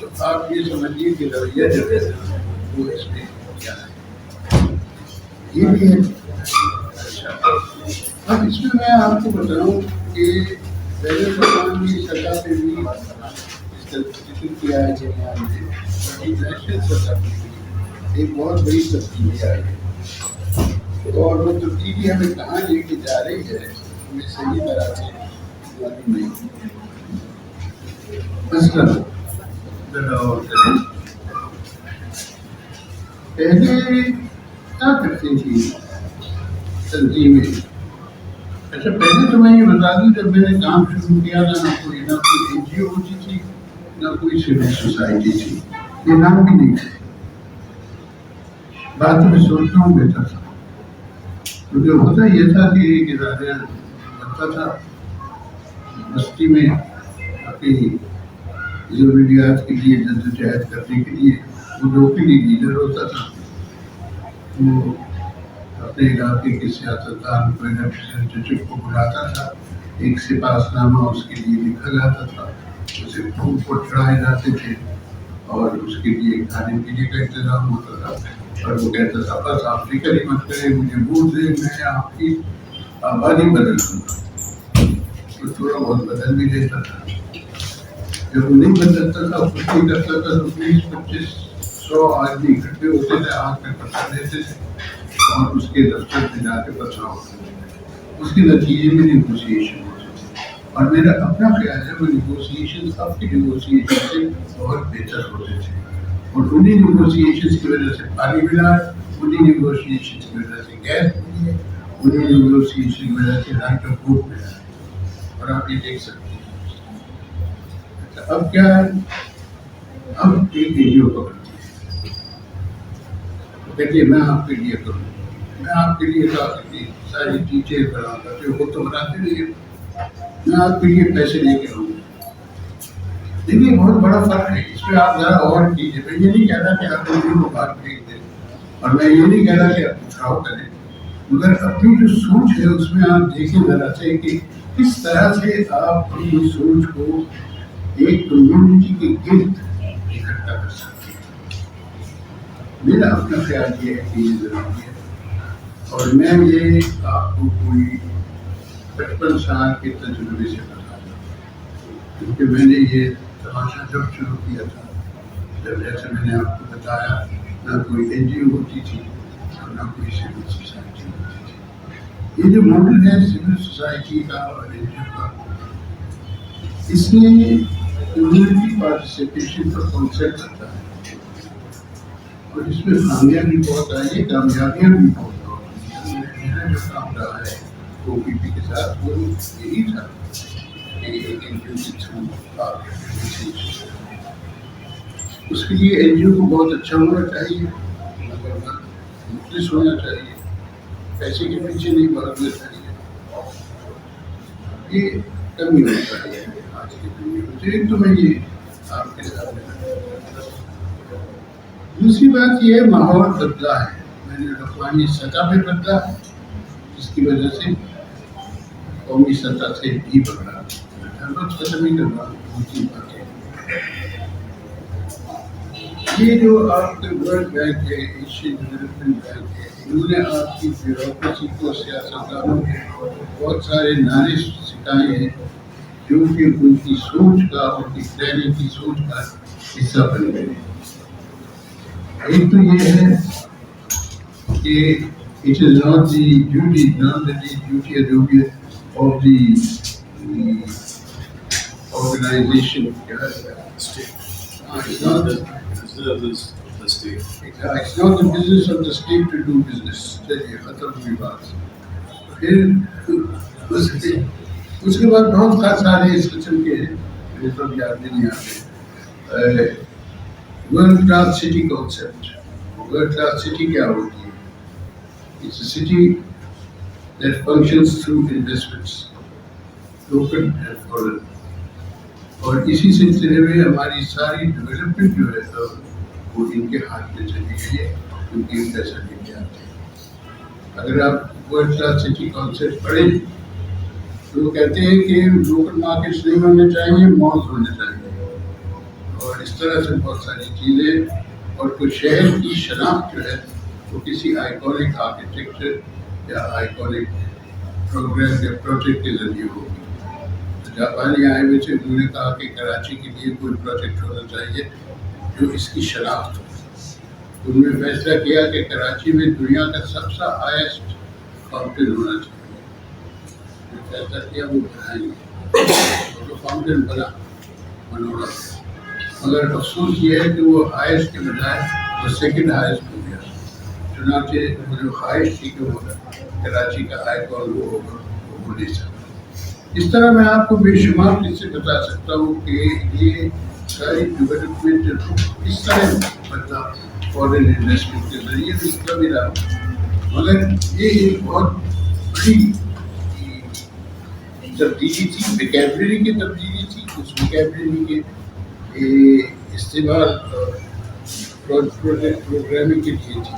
تو آپ یہ سمجھیے کہ رویہ جو ہے وہ اس میں کیا ہے. یہ بھی ہے. اب اس میں آپ کو بتاؤں کہ بین الاقوامی سطح پہ بھی اس کا ذکر کیا ہے کہ یہاں پہ انٹرنیشنل سطح پہ بھی ایک بہت بڑی تبدیلی آئی ہے، اور وہ تبدیلی ہمیں کہاں لے کے جا رہی ہے ہمیں صحیح طرح سے معلوم نہیں. مثلاً ذرا اور کریں، پہلے کیا کرتی تھی تنظیمیں. اچھا پہلے تو میں یہ بتا دوں جب میں نے کام شروع کیا تھا نہ کوئی این جی او ہوتی تھی نہ کوئی سول سوسائٹی تھی، یہ نام بھی نہیں تھے. بات میں سوچتا ہوں بہتر تھا، کیونکہ ہوتا یہ تھا کہ ایک ادارہ بنتا تھا بستی میں اپنی ضروریات کے لیے جدوجہد کرنے کے لیے، وہ لوکلی لیڈر ہوتا تھا، وہ اپنے علاقے کے سیاستدان کو ریپرزینٹیٹو کو بلاتا تھا، ایک سپاس نامہ اس کے لیے لکھا جاتا تھا، اسے پھول کو چڑھائے جاتے تھے اور اس کے لیے کھانے پینے کا انتظام ہوتا تھا. اور وہ کہتا تھا بس آپ فکر ہی مت کریں، مجھے ووٹ دیں، میں آپ کی آبادی بدل دوں گا. تو تھوڑا بہت بدل بھی دیتا تھا. جب وہ نہیں بدلتا تھا، کچھ نہیں کرتا تھا تو 20-25-100 آدمی اکٹھے ہوتے تھے، آگ میں پتھر دیتے تھے اور اس کے دفتر پہ جا کے پتھرا ہوتے تھے. اس کے نتیجے میں نیگوسیشن ہوتے تھے. اور میرا اپنا خیال ہے وہ نیگوسیشن اب کی نیگوسیشن سے بہت بہتر ہوتے تھے. اور انہیں نیگوسیشن کی وجہ سے پانی ملا، انہیں نیگوسیشن کی وجہ سے گیس ملی ہے، انہیں نیگوسیشن کی وجہ سے رائٹ آف ووٹ ملا ہے. اور آپ یہ دیکھ سکتے ہیں. اب کیا ہے، اب ایک ویڈیو پکڑتی ہے، کہتے میں آپ کے لیے کروں، میں آپ کے لیے ساری چیزیں بناتا ہوں، وہ تو بناتے نہیں ہیں، میں آپ کے لیے پیسے لے کے آؤں. دیکھیے بہت بڑا فرق ہے اس میں. آپ ذرا اور کیجیے. میں یہ نہیں کہہ رہا کہ آپ ان کو بات پھینک دیں، اور میں یہ نہیں کہہ رہا کہ آپ پتھراؤ کریں، مگر اپنی جو سوچ ہے اس میں آپ دیکھیں ذرا سے کہ کس طرح سے آپ اپنی سوچ کو ایک کمیونٹی کے گرد اکٹھا کر سکتے ہیں. میرا اپنا خیال یہ ہے کہ یہ ضروری ہے. اور میں یہ آپ کو کوئی 55 سال کے تجربے سے بتا دوں، کیونکہ میں نے یہ تماشا جب شروع کیا تھا، جب جیسے میں نے آپ کو بتایا نہ کوئی این جی او ہوتی تھی اور نہ کوئی سول سوسائٹی ہوتی تھی. یہ جو ماڈل ہے سول سوسائٹی کا اور این جی او کا، اس میں کمیونٹی پارٹیسپیشن کا کانسیپٹ آتا ہے اور اس میں خامیاں بھی بہت آئی ہیں، کامیابیاں بھی بہت آئی ہیں. میرا جو کام رہا ہے او پی پی کے ساتھ وہ یہی تھا کہ ایک این جی او کے تھرو اس کے لیے این جی او کو بہت اچھا ہونا چاہیے، مخلص ہونا چاہیے، پیسے کے پیچھے نہیں بھاگنا چاہیے. یہ کمی ہونا چاہیے آج کی دنیا میں. ایک تو میں یہ آپ کے سامنے. دوسری بات یہ ہے ماحول بدلا ہے، میں نے اقوامی سطح پہ بدلا ہے، جس کی وجہ سے قومی سطح سے بھی بدلا. ختم ہی کرنا دوسری بات ہے. یہ جو آپ کے ورلڈ بینک ہے، ایشین ڈیولپمنٹ بینک ہے، انہوں نے آپ کی بیوروکریسی کو، سیاستدانوں کو بہت سارے نعرے سکھائے ہیں جو کہ ان کی سوچ کا، ان کی پلاننگ کی سوچ کا حصہ بن گئے ہیں. ایک تو یہ ہے کہ it is not the duty of the organization. It's not the state. It's not the business of the state to do business. چلیے ختم ہوئی بات. پھر اس کے بعد بہت خاص سارے اس قسم کے ہیں، مجھے تو یاد بھی نہیں آتے. World class city concept. World class city کیا ہوتی ہے؟ It's a city that functions through investments, local and foreign. اور اسی سلسلے میں ہماری ساری ڈیولپمنٹ جو ہے وہ ان کے ہاتھ میں چلی گئی ہے، کیونکہ ان پیسہ لے کے آتے ہیں. اگر آپ ورلڈ کلاس سٹی کانسیپٹ پڑھیں تو وہ کہتے ہیں کہ لوکل مارکیٹس نہیں ہونے چاہیے، مالز ہونے چاہیے، اور اس طرح سے بہت ساری چیزیں. اور کوئی شہر کی شناخت جو ہے وہ کسی آئیکونک آرکیٹیکچر یا آئیکونک پروگرام یا پروجیکٹ کے ذریعے ہوگی. تو جاپانی آئے ہوئے تھے, انہوں نے کہا کہ کراچی کے لیے کوئی پروجیکٹ ہونا چاہیے جو اس کی شناخت ہو. انہوں نے فیصلہ کیا کہ کراچی میں دنیا کا سب سے ہائیسٹ فاؤنٹین ہونا چاہیے. جو فیصلہ کیا وہ بنائیں گے. تو فاؤنٹین بنا منورہ, مگر افسوس یہ ہے کہ وہ ہائیسٹ کے بجائے وہ سیکنڈ ہائیسٹ ہو گیا. چنانچہ وہ جو خواہش تھی کہ وہ کراچی کا آئیکن وہ ہوگا وہ ہو نہیں سکتا. اس طرح میں آپ کو بے شمار قصے بتا سکتا ہوں کہ یہ ساری ڈیولپمنٹ کس طرح بدلا فارن انویسٹمنٹ کے ذریعے بھی کبھی رہا. مگر یہ ایک بہت بڑی تبدیلی تھی, ویکیبلری کی تبدیلی تھی. اس ویکیبلری کے استعمال پروگرامنگ کے لیے تھی.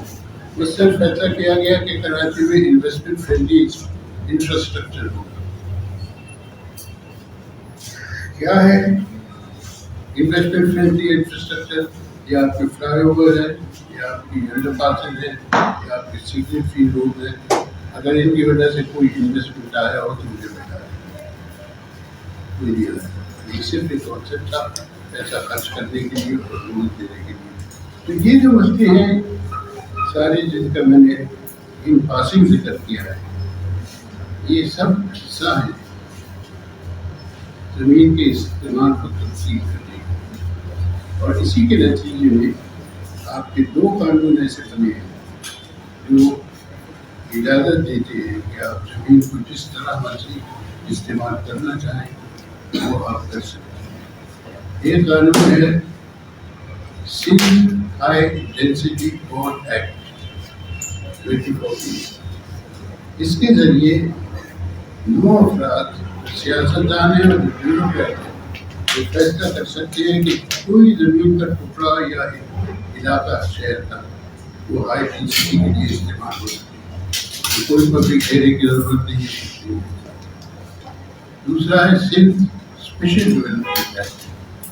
اس سے فیصلہ کیا گیا کہ کراچی میں انویسٹمنٹ فرینڈلی انفراسٹرکچر ہوگا. کیا ہے انویسٹمنٹ فرینڈلی انفراسٹرکچر؟ یا آپ کے فلائی اوور ہے, یا آپ کی انڈر پاسز ہے, یا آپ کے سیکرٹ فی روڈ ہے. اگر ان کی وجہ سے کوئی انویسٹمنٹ آیا ہو تو مجھے بتایا. کوئی نہیں آیا. یہ صرف ایک کانسیپٹ تھا پیسہ خرچ کرنے کے لیے اور لون دینے کے لیے. تو یہ جو مسئلے ہیں سارے جن کا میں نے ان پاسنگ ذکر کیا ہے, یہ سب حصہ ہیں زمین کے استعمال کو تفصیل کرنے کی. اور اسی کے نتیجے میں آپ کے 2 قانون ایسے بنے ہیں جو اجازت دیتے ہیں کہ آپ زمین کو جس طرح مرضی استعمال کرنا چاہیں وہ آپ کر سکتے ہیں. ایک قانون ہے Sindh high density board act 2014. اس کے ذریعے 9 افراد سیاستدان ہیں اور بیوروکریٹ ہیں جو فیصلہ کر سکتے ہیں کہ کوئی زمین کا ٹکڑا یا علاقہ شہر کا وہ ہائی ڈینسٹی کے لیے استعمال ہو سکے. کوئی پبلک ایریا کی ضرورت نہیں ہے. دوسرا ہے سندھ اسپیشل ڈیولپمنٹ ایکٹ.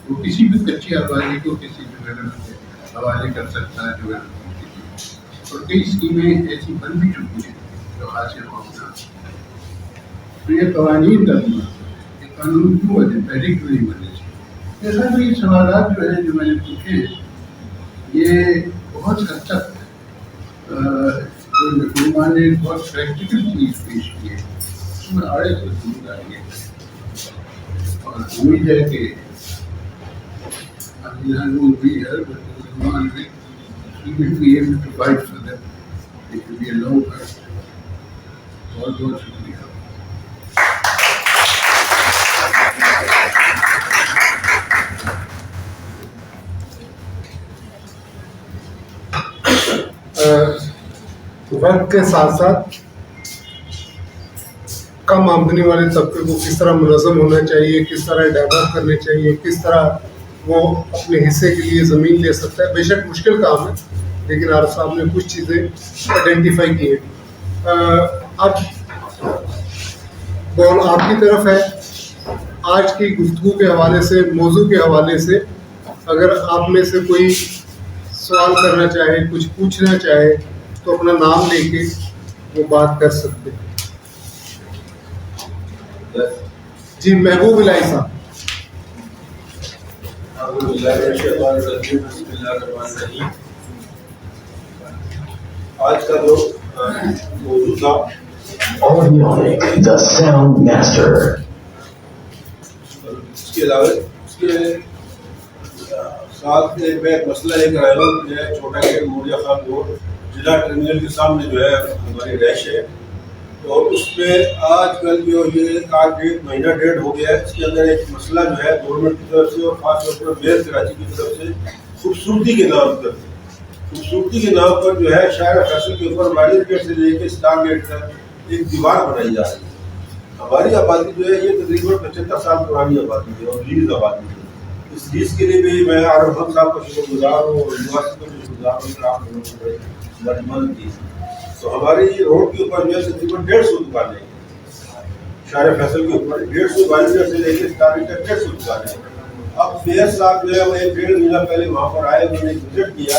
وہ کسی بھی کچی آبادی کو کسی ڈیولپمنٹ کے حوالے کر سکتا ہے ڈیولپمنٹ کے لیے. اور کئی اسکیمیں ایسی بن بھی چکی ہیں جو حاصل ہونا. تو یہ قوانین کا بھی یہ قانون کیوں بنے, پہلے کیوں نہیں بنے چاہیے. جیسا کہ یہ سوالات جو ہیں جو میں نے پوچھے ہیں یہ بہت حد تک علماء نے بہت پریکٹیکل چیز پیش کی ہے, اس میں آڑے سے دور آئیں گے. اور امید ہے کہ بہت بہت شکریہ. وقت کے ساتھ ساتھ کم آمدنی والے طبقے کو کس طرح منظم ہونا چاہیے, کس طرح ڈیولپ کرنے چاہیے, کس طرح وہ اپنے حصے کے لیے زمین لے سکتا ہے. بے شک مشکل کام ہے لیکن عارف صاحب نے کچھ چیزیں آئیڈینٹیفائی کی ہیں. اب بول آپ کی طرف ہے. آج کی گفتگو کے حوالے سے, موضوع کے حوالے سے اگر آپ میں سے کوئی سوال کرنا چاہے, کچھ پوچھنا چاہے تو اپنا نام لے کے وہ بات کر سکتے ہیں. جی محبوب الہی صاحب. آج کا جو موضوع تھا The Sound Master. اس کے علاوہ اس کے ساتھ میں ایک مسئلہ لے کر آیا ہوں. چھوٹا گیٹ موریا خان روڈ ضلع ٹرمینل کے سامنے جو ہے ہماری رہائش ہے. تو اس میں آج کل جو یہ آج 1 مہینہ 1.5 ہو گیا ہے. اس کے اندر ایک مسئلہ جو ہے گورنمنٹ کی طرف سے اور خاص طور پر میئر کراچی کی طرف سے خوبصورتی کے نام پر جو ہے شاہراہ فیصل کے اوپر والی گیٹ سے لے کے اسٹار گیٹ تک ایک دیوار بنائی جا رہی ہے. ہماری آبادی جو ہے یہ تقریباً 75 سال پرانی آبادی ہے اور لیز آبادی ہے. اس لیز کے لیے بھی میں عارف خان صاحب کا شکر گزار ہوں اور یونیورسٹی کا شکر گزار ہوں کہ آپ نے ہماری مدد کی. تو ہماری روڈ کے اوپر جو ہے تقریباً 150 دکانیں ہیں. شاہراہ فیصل کے اوپر 150 والی گیٹ سے لے کے اسٹار گیٹ تک 150 دکانیں ہیں. اب میئر صاحب جو ہے وہ 1.5 مہینہ پہلے وہاں پر آئے, انہوں نے وزٹ کیا.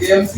KMC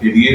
ADA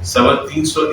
325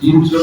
300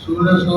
1600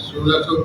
1600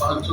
500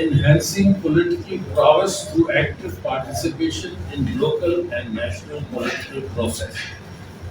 enhancing political prowess through active participation in local and national political process।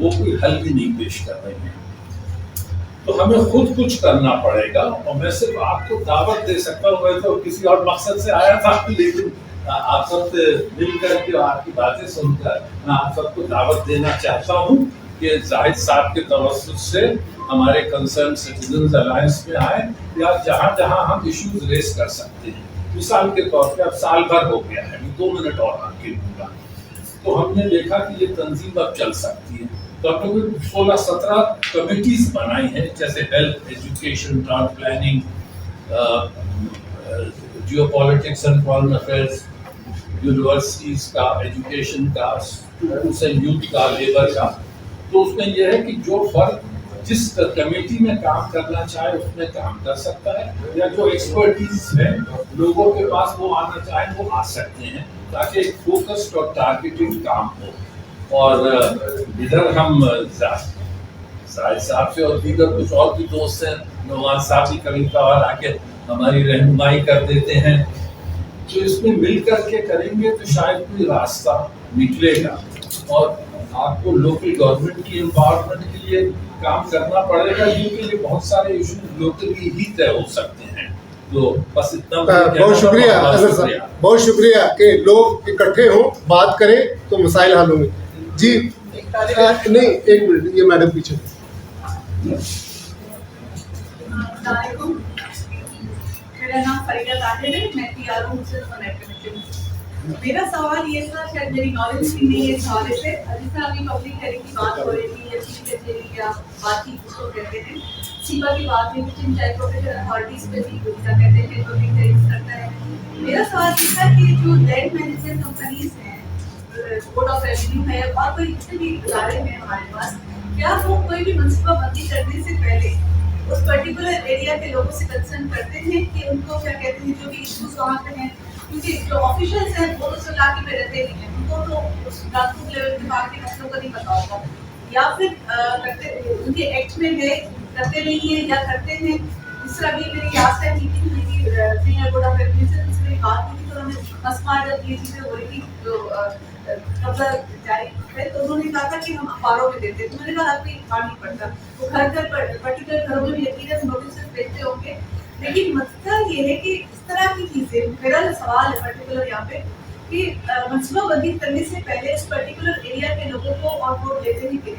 وہ کوئی حل بھی نہیں پیش کر رہی ہیں. تو ہمیں خود کچھ کرنا پڑے گا. اور میں صرف آپ کو دعوت دے سکتا ہوں, میں تو کسی اور مقصد سے آیا تھا, لیکن آپ سب سے مل کر کے اور آپ کی باتیں سن کر میں آپ سب کو دعوت دینا چاہتا ہوں کہ زاہد صاحب کے توسط سے ہمارے کنسرن سٹیزنز الائنس میں آئے, یا جہاں جہاں ہم ایشوز ریز کر سکتے ہیں. مثال کے طور پہ اب سال بھر ہو گیا ہے, میں 2 منٹ اور آپ کے دوں گا. تو ہم نے دیکھا کہ یہ تنظیم اب چل سکتی ہے. تو ہم نے 16-17 کمیٹیز بنائی ہیں, جیسے health, education, town planning, geopolitics and foreign affairs, universities کا, ایجوکیشن کا, اسٹوڈنٹس اینڈ یوتھ کا, لیبر کا. تو اس میں یہ ہے کہ جو فرد جس کمیٹی میں کام کرنا چاہے اس میں کام کر سکتا ہے, یا جو ایکسپرٹیز ہے لوگوں کے پاس وہ آنا چاہیں وہ آ سکتے ہیں, تاکہ ایک فوکسڈ اور ٹارگیٹڈ کام ہو. اور ادھر ہم زاہد صاحب سے اور دیگر کچھ اور بھی دوست ہیں, نعمان صاحب بھی کبھی کبھار آ کے ہماری رہنمائی کر دیتے ہیں. تو اس میں مل کر کے کریں گے تو شاید کوئی راستہ نکلے گا. اور آپ کو لوکل گورنمنٹ کی امپاورمنٹ کے لیے کام کرنا پڑے گا, کیونکہ یہ بہت سارے ایشوز لوکلی ہی طے ہو سکتے ہیں. تو بس اتنا. بہت شکریہ اظہر صاحب, بہت شکریہ کہ لوگ اکٹھے ہوں, بات کریں تو مسائل حل ہوں گے. جی نہیں, ایک منٹ, یہ میڈم پیچھے. میرا نام فریدہ طاہر ہے, میں PRO ہوں صرف کمیٹی میں. میرا سوال یہ تھا, شاید میری نالج بھی نہیں ہے اس حوالے سے, جیسے ابھی پبلک ہیئرنگ کی بات ہو رہی تھی, یا چیف کچہری یا بات چیت اس کو کہتے ہیں, سیما کی بات ہے, کچھ انٹرپروٹیشن اتھارٹیز پہ بھی کیا کہتے ہیں پبلک ہیئرنگ کرتا ہے. میرا سوال یہ تھا کہ جو لینڈ مینجمنٹ کمپنیز ہیں, بورڈ آف ریونیو ہے اور کوئی جتنے بھی ادارے ہیں ہمارے پاس, کیا وہ کوئی بھی منصوبہ بندی کرنے سے پہلے اس پرٹیکولر ایریا کے لوگوں سے کنسرن کرتے ہیں کہ ان کو کیا کہتے ہیں جو بھی ایشوز وہاں پہ ہیں, کیونکہ جو آفیشلس ہیں وہ تو علاقے میں رہتے نہیں ہیں, ان کو تو اس گراس لیول کے باہر کے مسئلوں کا نہیں پتا ہوگا, یا پھر کرتے ان کے ایکٹ میں ہے کرتے نہیں ہیں یا کرتے ہیں. اس طرح بھی میری لاسٹ ٹائم میٹنگ ہوئی تھی سینئر بورڈ آف ایڈمنسٹریشن سے, اس میں بات ہوئی تھی, تو انہوں نے مسمار جب یہ چیزیں ہو رہی تھی جو قبضہ جاری ہے, تو انہوں نے کہا تھا کہ ہم اخباروں میں دیتے ہیں. تو میں نے کہا آپ کو اخبار نہیں پڑتا, وہ گھر گھر پرٹیکولر گھروں میں یقیناً نوٹسز بھیجتے ہوں گے, لیکن مسئلہ یہ ہے کہ اس طرح کی چیزیں, میرا سوال ہے پرٹیکولر یہاں پہ کہ منصوبہ بندی کرنے سے پہلے اس پرٹیکولر ایریا کے لوگوں کو آن بورڈ لیتے ہی کہ.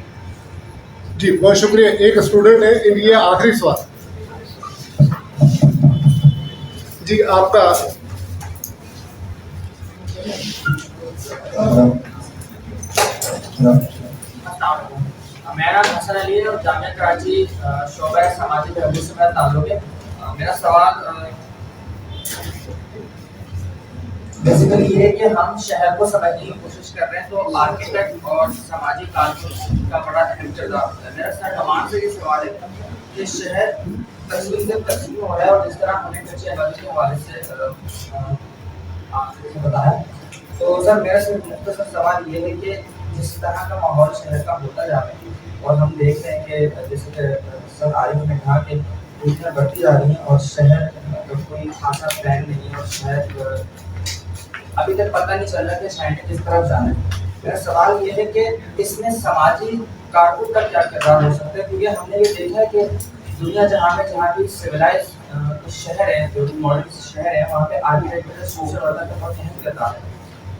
جی بہت شکریہ. ایک اسٹوڈنٹ ہے, ان لیے آخری سوال. جی آپ کا. میرا حسن علی ہے اور جامعہ کراچی شعبہ سماجی تربیت سے میرا تعلق ہے. میرا سوال بیسیکلی یہ ہے کہ ہم شہر کو سمجھنے کی کوشش کر رہے ہیں, تو آرکیٹیکٹ اور سماجی کارکن کا بڑا اہم کردار ہوتا ہے. میرا سر نعمان سے یہ سوال ہے کہ شہر تصویر سے تقسیم ہو رہا ہے, اور جس طرح ہمیں کچھ آبادی کے حوالے سے آپ سے بتایا, تو سر میرا صرف مختصر سوال یہ ہے کہ جس طرح کا ماحول شہر کا ہوتا جا رہا ہے, اور ہم دیکھ رہے ہیں کہ جیسے کہ سر عارف نے کہا کہ اتنا بڑھتی جا رہی ہیں, اور شہر کوئی خاصا پلان نہیں ہے, اور شہر ابھی تک پتہ نہیں چل رہا کہ شہر نے کس طرف جانا ہے. میرا سوال یہ ہے کہ اس میں سماجی کارکن کا کیا کردار ہو سکتا ہے, کیونکہ ہم نے یہ دیکھا ہے کہ دنیا جہاں بھی سویلائز شہر ہیں, جو ماڈرن شہر ہیں, وہاں پہ آرکیٹیکچر سوشل ورکر کا بہت اہم کردار ہے.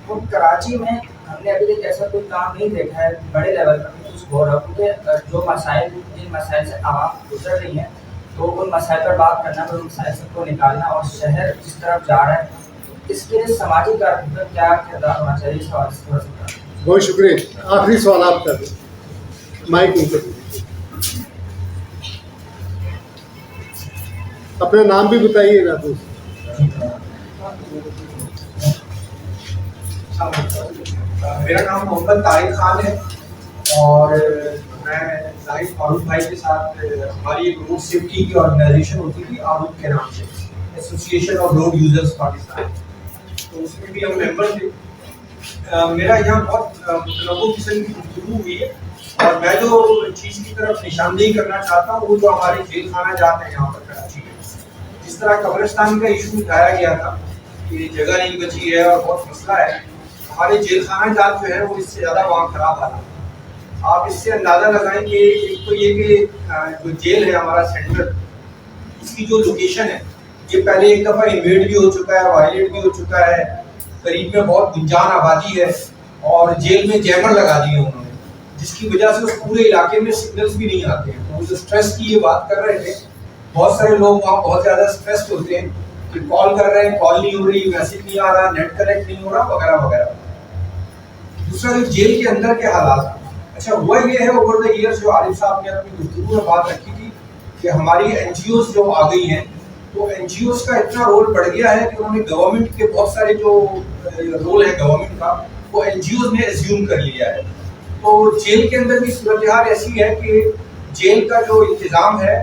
تو کراچی میں ہم نے ابھی تک ایسا کوئی کام نہیں دیکھا ہے بڑے لیول پر کچھ ہو رہا, کیونکہ جو مسائل جن مسائل سے عوام گزر رہی ہیں, تو ان مسائل پر بات کرنا, پھر ان مسائل سب کو نکالنا, اور شہر جس طرف جا رہا ہے اس کے لیے سماجی کارکن کا کیا کردار ہونا چاہیے, اس حوالے سے تھوڑا سا. بہت شکریہ. آخری سوال آپ کا, مائک اپنا نام بھی بتائیے گا. میرا نام محمد طارق خان ہے, اور میں زاہد فاروق بھائی کے ساتھ ہماری ایک روڈ سیفٹی کی آرگنائزیشن ہوتی تھی آروپ کے نام سے, association of road users Pakistan, تو اس میں بھی ہم ممبر تھے. میرا یہاں بہت متنوع قسم کی گفتگو ہوئی ہے, اور میں جو چیز کی طرف نشاندہی کرنا چاہتا ہوں وہ جو ہمارے جیل خانہ جات ہیں یہاں پر کراچی میں, جس طرح قبرستان کا ایشو اٹھایا گیا تھا کہ جگہ نہیں بچی ہے اور بہت مسئلہ ہے, ہمارے جیل خانہ جات جو ہے وہ اس سے زیادہ وہاں خراب حالات. آپ اس سے اندازہ لگائیں کہ ایک تو یہ کہ جو جیل ہے ہمارا سینٹرل، اس کی جو لوکیشن ہے یہ پہلے ایک دفعہ انویڈ بھی ہو چکا ہے، وائلیٹ بھی ہو چکا ہے، قریب میں بہت گنجان آبادی ہے، اور جیل میں جیمر لگا دیے انہوں نے، جس کی وجہ سے اس پورے علاقے میں سگنلز بھی نہیں آتے ہیں. تو جو اسٹریس کی یہ بات کر رہے تھے، بہت سارے لوگ وہاں بہت زیادہ اسٹریسڈ ہوتے ہیں کہ کال کر رہے ہیں، کال نہیں ہو رہی، میسج نہیں آ رہا، نیٹ کنیکٹ نہیں ہو رہا، وغیرہ وغیرہ. دوسرا جو جیل کے اندر کے حالات، اچھا ہوا یہ ہے اوور دا ایئرس، جو عارف صاحب نے اپنی گفتگو میں بات رکھی تھی کہ ہماری این جی اوز جو آ گئی ہیں، تو این جی اوز کا اتنا رول بڑھ گیا ہے کہ انہوں نے گورنمنٹ کے بہت سارے جو رول ہے گورنمنٹ کا، وہ این جی اوز نے ایزیوم کر لیا ہے. تو جیل کے اندر بھی صورتحال ایسی ہے کہ جیل کا جو انتظام ہے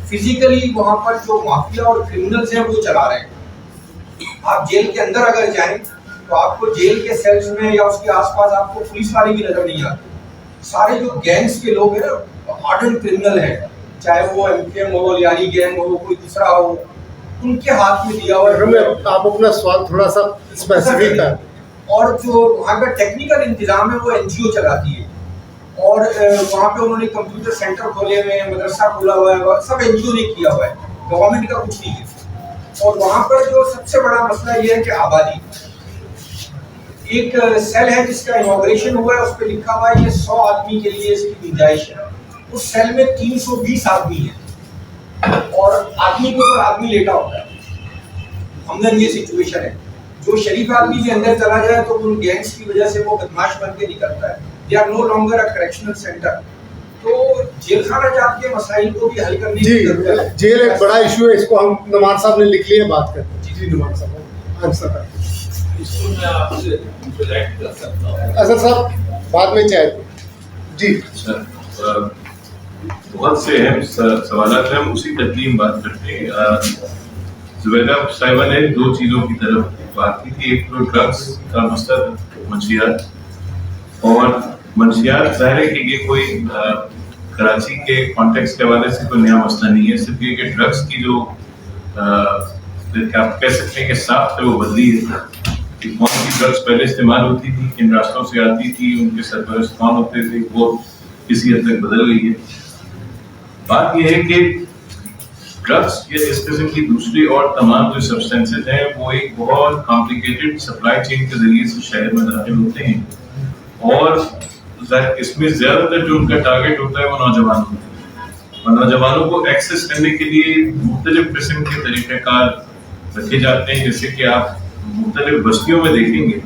فزیکلی وہاں پر جو مافیا اور کرمنلز ہیں وہ چلا رہے ہیں. آپ جیل کے اندر اگر جائیں تو آپ کو جیل کے سیلز میں یا اس کے آس پاس آپ کو پولیس والے بھی نظر نہیں آتے. سارے جو گینگز کے لوگ ہیں نا، ہارڈن کرمنل ہیں، چاہے وہ ایم کے ایم ہو، لیاری گینگ ہو، کوئی دوسرا ہو، ان کے ہاتھ میں دیا ہوا ہے. آپ اپنا سوال تھوڑا سا اسپیسیفک ہے. اور جو وہاں کا ٹیکنیکل انتظام ہے وہ این جی او چلاتی ہے، اور وہاں پہ انہوں نے کمپیوٹر سینٹر کھولے ہوئے ہیں، مدرسہ کھولا ہوا ہے، سب این جی او نے کیا ہوا ہے، گورنمنٹ کا کچھ نہیں ہے. اور وہاں پر جو سب سے بڑا مسئلہ یہ ہے کہ آبادی. ایک سیل ہے جس کا انوگریشن ہوا ہے، اس پہ لکھا ہوا ہے یہ 100 آدمی کے لیے اس کی گنجائش ہے. اس سیل میں 320 آدمی ہیں، اور آدمی کے اوپر آدمی لیٹا ہوتا ہے. ہمدن یہ سچویشن ہے. جو شریف آدمی بھی اندر چلا جائے تو ان گینگز کی وجہ سے وہ بدماش بن کے نکلتا ہے. They are no longer a correctional centre. تو جیل خانہ جات کے مسائل کو بھی حل کرنے کی ضرورت ہے. جیل ایک بڑا ایشو ہے، اس کو ہم نعمان صاحب نے لکھ لیا، بات کرتے ہیں. جی نعمان صاحب آنسر کریں. اس کو میں آپ سے انٹریکٹ کر سکتا ہوں. اسد صاحب بعد میں چاہے. جی بہت سے اہم سوالات ہیں، ہم اسی ترتیب بات کرتے ہیں. زبیدہ صاحبہ نے 2 چیزوں کی طرف بات کی تھی. ایک تو ڈرگس کا مسئلہ، منشیات، اور منشیات ظاہر ہے کہ یہ کوئی کراچی کے کانٹیکس کے حوالے سے کوئی نیا مسئلہ نہیں ہے. صرف یہ کہ ڈرگس کی جو آپ کہہ سکتے ہیں کہ ساخت ہے وہ بدلی ہے. کہ کون سی ڈرگس پہلے استعمال ہوتی تھی، کن راستوں سے آتی تھی، ان کے سرپرست کون ہوتے تھے، وہ کسی حد تک بدل گئی ہے. بات یہ ہے کہ ڈرگس یا اس قسم کی دوسری اور تمام جو سبسٹینسز ہیں وہ ایک بہت کمپلیکیٹڈ سپلائی چین کے ذریعے سے شہر میں داخل ہوتے ہیں، اور اس میں زیادہ تر جو ان کا ٹارگیٹ ہوتا ہے وہ نوجوان ہوتے ہیں. اور نوجوانوں کو ایکسیس کرنے کے لیے مختلف قسم کے طریقہ کار رکھے جاتے ہیں. جیسے کہ آپ مختلف بستیوں میں دیکھیں گے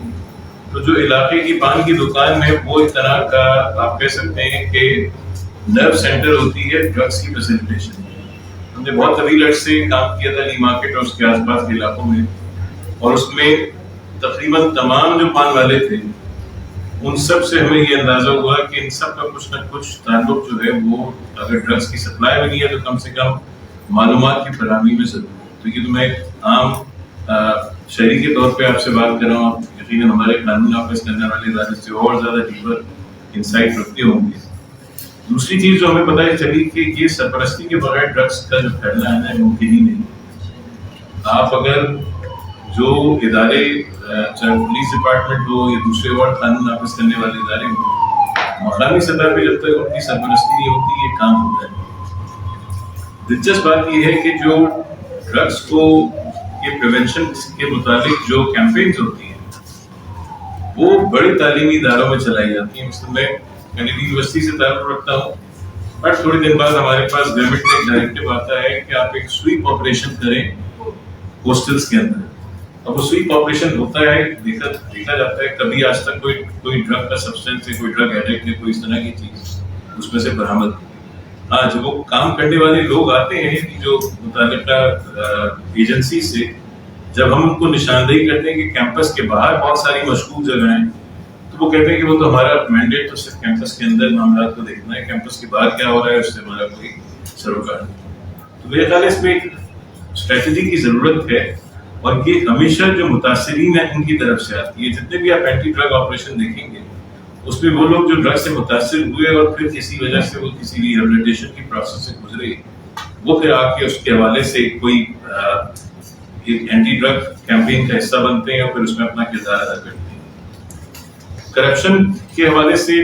تو جو علاقے کی پان کی دکان ہے وہ اس طرح کا آپ کہہ سکتے ہیں کہ نرو سینٹر ہوتی ہے ڈرگس کی فیسیلیٹیشن. ہم نے بہت طویل عرصے کام کیا تھا لی مارکیٹ اور اس کے آس پاس کے علاقوں میں، اور اس میں تقریباً تمام جو پان والے تھے ان سب سے ہمیں یہ اندازہ ہوا کہ ان سب کا کچھ نہ کچھ تعلق جو ہے وہ اگر ڈرگس کی سپلائی میں نہیں ہے تو کم سے کم معلومات کی فراہمی میں ضرور. تو یہ تو میں ایک عام شہری کے طور پہ آپ سے بات کر رہا ہوں. آپ یقیناً ہمارے قانون نافذ کرنے والے ادارے سے اور زیادہ ڈیپر انسائٹ رکھتے ہوں گے. دوسری چیز جو ہمیں پتہ چلی کہ یہ سرپرستی کے بغیر ڈرگس کا جو پھیلنا ہے ممکن ہی نہیں. آپ اگر جو ادارے چاہے پولیس ڈپارٹمنٹ ہو یا دوسرے اور قانون نافذ کرنے والے ادارے ہوں، مقامی سطح پہ جب تک ان کی سرپرستی نہیں ہوتی یہ کام ہوتا ہے. دلچسپ بات یہ ہے کہ جو ڈرگس کو یہ پریونشن کے متعلق جو کیمپینز ہوتی ہیں وہ بڑی تعلیمی اداروں میں چلائی جاتی ہیں. مثلا میں کینیڈی یونیورسٹی سے تعلق رکھتا ہوں، بٹ تھوڑے دن بعد ہمارے پاس گورنمنٹ کا ایک ڈائریکٹو آتا ہے کہ آپ ایک سویپ آپریشن کریں ہاسٹلس کے اندر. اب وہ سویپ آپریشن ہوتا ہے، دیکھا جاتا ہے کبھی آج تک کوئی ڈرگ کا سبسٹینس ہے، کوئی ڈرگ ایڈکٹ ہے، کوئی اس طرح کی چیز اس میں سے برآمد. ہاں جب وہ کام کرنے والے لوگ آتے ہیں جو متعلقہ ایجنسی سے، جب ہم ان کو نشاندہی کرتے ہیں کہ کیمپس کے باہر بہت ساری مشکوک جگہیں ہیں تو وہ کہتے ہیں کہ وہ تو ہمارا مینڈیٹ تو صرف کیمپس کے اندر معاملات کو دیکھنا ہے، کیمپس کے باہر کیا ہو رہا ہے اس سے ہمارا کوئی سروکار نہیں. تو میرے خیال اس میں ایک اسٹریٹجی کی ضرورت ہے، اور یہ ہمیشہ جو متاثرین ہیں ان کی طرف سے آتی ہے. جتنے بھی آپ اینٹی ڈرگ آپریشن دیکھیں گے اس میں وہ لوگ جو ڈرگ سے متاثر ہوئے اور پھر کسی وجہ سے وہ کسی ریہیبلیٹیشن کی پروسیس سے گزرے، وہ پھر آ کے اس کے حوالے سے کوئی ایک اینٹی ڈرگ کیمپین کا حصہ بنتے ہیں اور پھر اس میں اپنا کردار ادا کرتے ہیں. کرپشن کے حوالے سے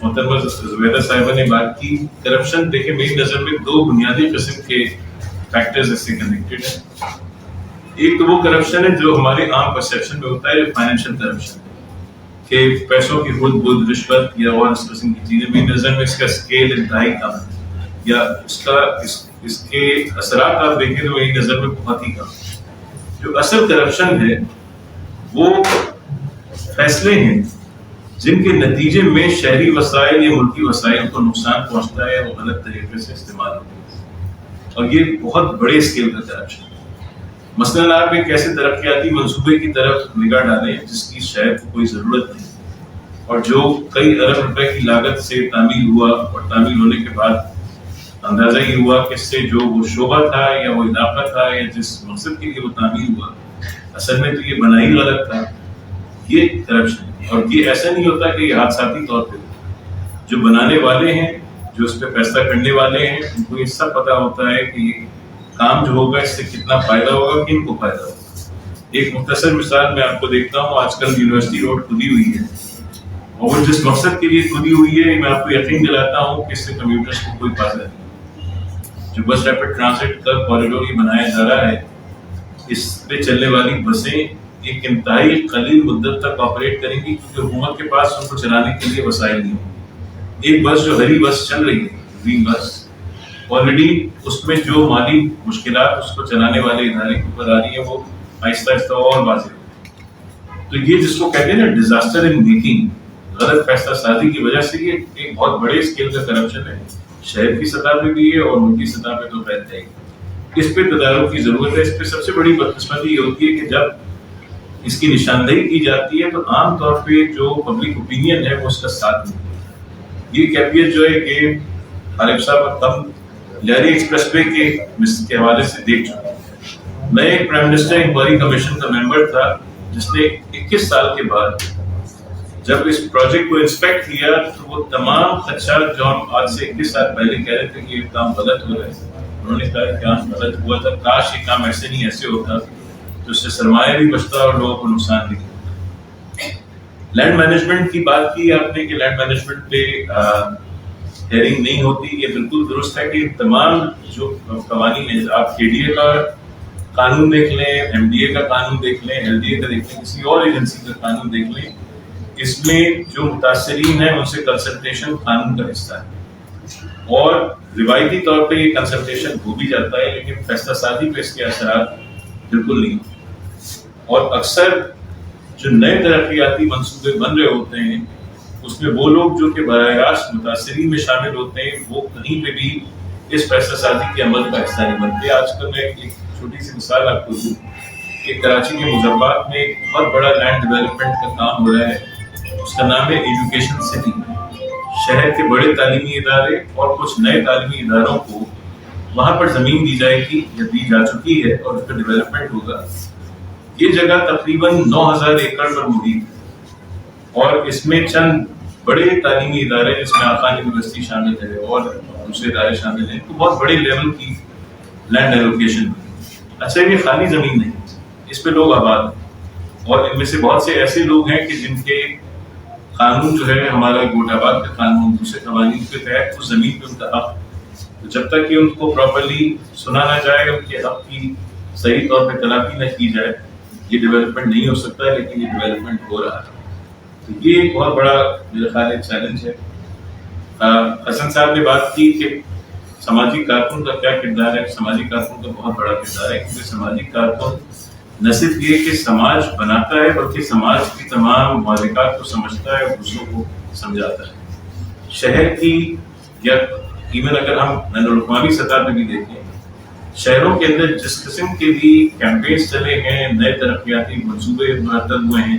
محترمہ زبیدہ صاحبہ نے بات کی. کرپشن دیکھیں میری نظر میں دو بنیادی قسم کے فیکٹرز اس سے کنیکٹڈ ہیں. ایک تو وہ کرپشن ہے جو ہمارے عام پرسیپشن میں ہوتا ہے, فائنینشیل کرپشن, کہ پیسوں کی خود بود رشوت یا اور اس قسم کی چیزیں. میری نظر میں اس کا اسکیل انتہائی کم ہے, یا اس کے اثرات آپ دیکھیں تو میری نظر میں بہت ہی کم. جو اصل کرپشن ہے وہ فیصلے ہیں جن کے نتیجے میں شہری وسائل یا ملکی وسائل کو نقصان پہنچتا ہے, وہ غلط طریقے سے استعمال ہوتے ہیں, اور یہ بہت بڑے اسکیل کا کرپشن ہے. مثلاً آپ ایک ایسے ترقیاتی منصوبے کی طرف نگاہ ڈالیں جس کی شہر کو کوئی ضرورت نہیں, اور جو کئی ارب روپے کی لاگت سے تعمیر ہوا, اور تعمیر ہونے کے بعد اندازہ یہ ہوا کہ اس سے جو وہ شعبہ تھا یا وہ علاقہ تھا یا جس مقصد کے لیے وہ تعمیر ہوا, اصل میں تو یہ بنا ہی غلط تھا. یہ کرپشن ہے, اور یہ ایسا نہیں ہوتا کہ یہ حادثاتی طور پہ. جو بنانے والے ہیں, جو اس پہ فیصلہ کرنے والے ہیں, ان کو یہ سب پتہ ہوتا ہے کہ یہ کام جو ہوگا اس سے کتنا فائدہ ہوگا, کن کو فائدہ ہوگا. ایک مختصر مثال میں آپ کو دیکھتا ہوں. آج کل یونیورسٹی روڈ کھلی ہوئی ہے, اور وہ جس مقصد کے لیے کھلی ہوئی ہے, میں آپ کو یقین دلاتا ہوں کہ اس سے کمیوٹرس کو کوئی فائدہ نہیں. جو بس ریپڈ ٹرانزٹ کا کوریڈور یہ بنایا جا رہا ہے, اس پہ چلنے والی بسیں ایک انتہائی قلیل مدت تک آپریٹ کریں گی, کیونکہ حکومت کے پاس ان کو چلانے کے لیے وسائل نہیں ہوں. ایک بس جو ہری بس چل رہی ہے, گرین بس, آلریڈی اس میں جو مالی مشکلات اس کو چلانے والے ادارے کے اوپر آ رہی ہیں, وہ آہستہ آہستہ اور واضح ہو. تو یہ جس کو کہتے ہیں نا ڈیزاسٹر ان میکنگ, غلط فیصلہ سازی کی وجہ سے یہ ایک بہت بڑے اسکیل کا کرپشن ہے. شہر کی سطح پہ بھی ہے اور ملکی سطح پہ تو خیر ہے. اس پہ تدارک کی ضرورت ہے. اس پہ سب سے بڑی بدقسمتی یہ ہوتی ہے کہ جب اس کی نشاندہی کی جاتی ہے تو عام طور پہ جو پبلک اوپینین ہے وہ اس کا ساتھ نہیں. یہ کیفیت جو ہے کہ عارف صاحب ہم لہری ایکسپریس وے کے حوالے سے دیکھ چکے ہیں. میں ایک پرائم منسٹر انکوائری کمیشن کا ممبر تھا جس نے 21 سال کے بعد جب اس پروجیکٹ کو انسپیکٹ کیا تو وہ تمام خدشات جو ہم آج سے 21 سال پہلے کہہ رہے تھے کہ یہ کام غلط ہو رہا ہے, انہوں نے کہا کہ کام غلط ہوا تھا, کاش یہ کام ایسے نہیں ایسے ہوتا تو اس سے سرمایہ بھی بچتا اور لوگوں کو نقصان بھی. لینڈ مینجمنٹ کی بات کی آپ نے کہ لینڈ مینجمنٹ پہ ہیئرنگ نہیں ہوتی, یہ بالکل درست ہے کہ تمام جو قوانین ہیں, آپ کے ڈی اے کا قانون دیکھ لیں, ایم ڈی اے کا قانون دیکھ لیں, ایل ڈی اے کا دیکھ لیں, کسی اور ایجنسی کا قانون دیکھ لیں, اس میں جو متاثرین ہیں ان سے کنسلٹیشن قانون کا حصہ ہے, اور روایتی طور پہ یہ کنسلٹیشن ہو بھی جاتا ہے, لیکن فیصلہ سازی پہ اس کے اثرات بالکل نہیں. اور اکثر جو نئے ترقیاتی منصوبے بن رہے ہوتے ہیں اس میں وہ لوگ جو کہ براہ راست متاثرین میں شامل ہوتے ہیں وہ کہیں پہ بھی اس فیصلہ سازی کے عمل کا حصہ نہیں بنتے. آج کل میں ایک چھوٹی سی مثال آپ کو دوں کہ کراچی کے مظفرآباد میں ایک بہت بڑا لینڈ ڈیولپمنٹ کا کام ہو رہا ہے, اس کا نام ہے ایجوکیشن سٹی. شہر کے بڑے تعلیمی ادارے اور کچھ نئے تعلیمی اداروں کو وہاں پر زمین دی جائے گی یا دی جا چکی ہے اور اس کا ڈیولپمنٹ ہوگا. یہ جگہ تقریباً 9000 ایکڑ پر محیط ہے, اور اس میں چند بڑے تعلیمی ادارے جس میں آخان یونیورسٹی شامل ہے اور دوسرے ادارے شامل ہیں, تو بہت بڑے لیول کی لینڈ ایلوکیشن. اچھا یہ خالی زمین نہیں, اس پہ لوگ آباد ہیں, اور ان میں سے بہت سے ایسے لوگ ہیں کہ جن کے قانون جو ہے ہمارا گوٹ آباد کا قانون, دوسرے قوانین کے تحت اس زمین پہ ان کا حق, تو جب تک کہ ان کو پراپرلی سنا نہ جائے, ان کے حق کی صحیح طور پہ تلافی نہ کی جائے, یہ ڈیولپمنٹ نہیں ہو سکتا ہے. لیکن یہ ڈیولپمنٹ ہو رہا ہے, تو یہ ایک بہت بڑا میرے خیال ایک چیلنج ہے. حسن صاحب نے بات کی کہ سماجی کارکن کا کیا کردار ہے. سماجی کارکن کا بہت بڑا کردار ہے, کیونکہ سماجی کارکن نہ صرف یہ کہ سماج بناتا ہے بلکہ سماج کی تمام مالکات کو سمجھتا ہے اور دوسروں کو سمجھاتا ہے. شہر کی یا ایون اگر ہم بین الاقوامی سطح پہ بھی دیکھیں, شہروں کے اندر جس قسم کے بھی کیمپینز چلے ہیں, نئے ترقیاتی منصوبے مرتب ہوئے ہیں,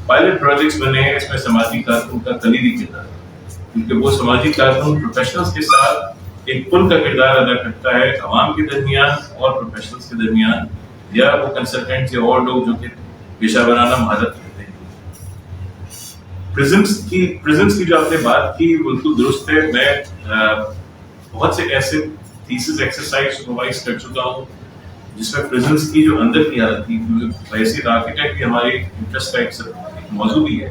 پائلٹ پروجیکٹس بنے ہیں, اس میں سماجی کارکن کا کلیدی کردار ہے, کیونکہ وہ سماجی کارکن پروفیشنلز کے ساتھ ایک پل کا کردار ادا کرتا ہے عوام کے درمیان اور پروفیشنلز کے درمیان, یا وہ کنسلٹنٹ یا اور لوگ جو کہ پیشہ ورانہ مہارت رکھتے ہیں. پریزنس کی جو آپ نے بات کی بالکل درست ہے. میں بہت سے ایسے تھیسس ایکسرسائز سپروائز کر چکا ہوں جس میں پریزنس کی جو اندر کی حالت تھی, ویسے آرکیٹیکٹ بھی ہمارے انٹرسٹ کا ایک موضوع بھی ہے.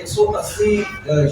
180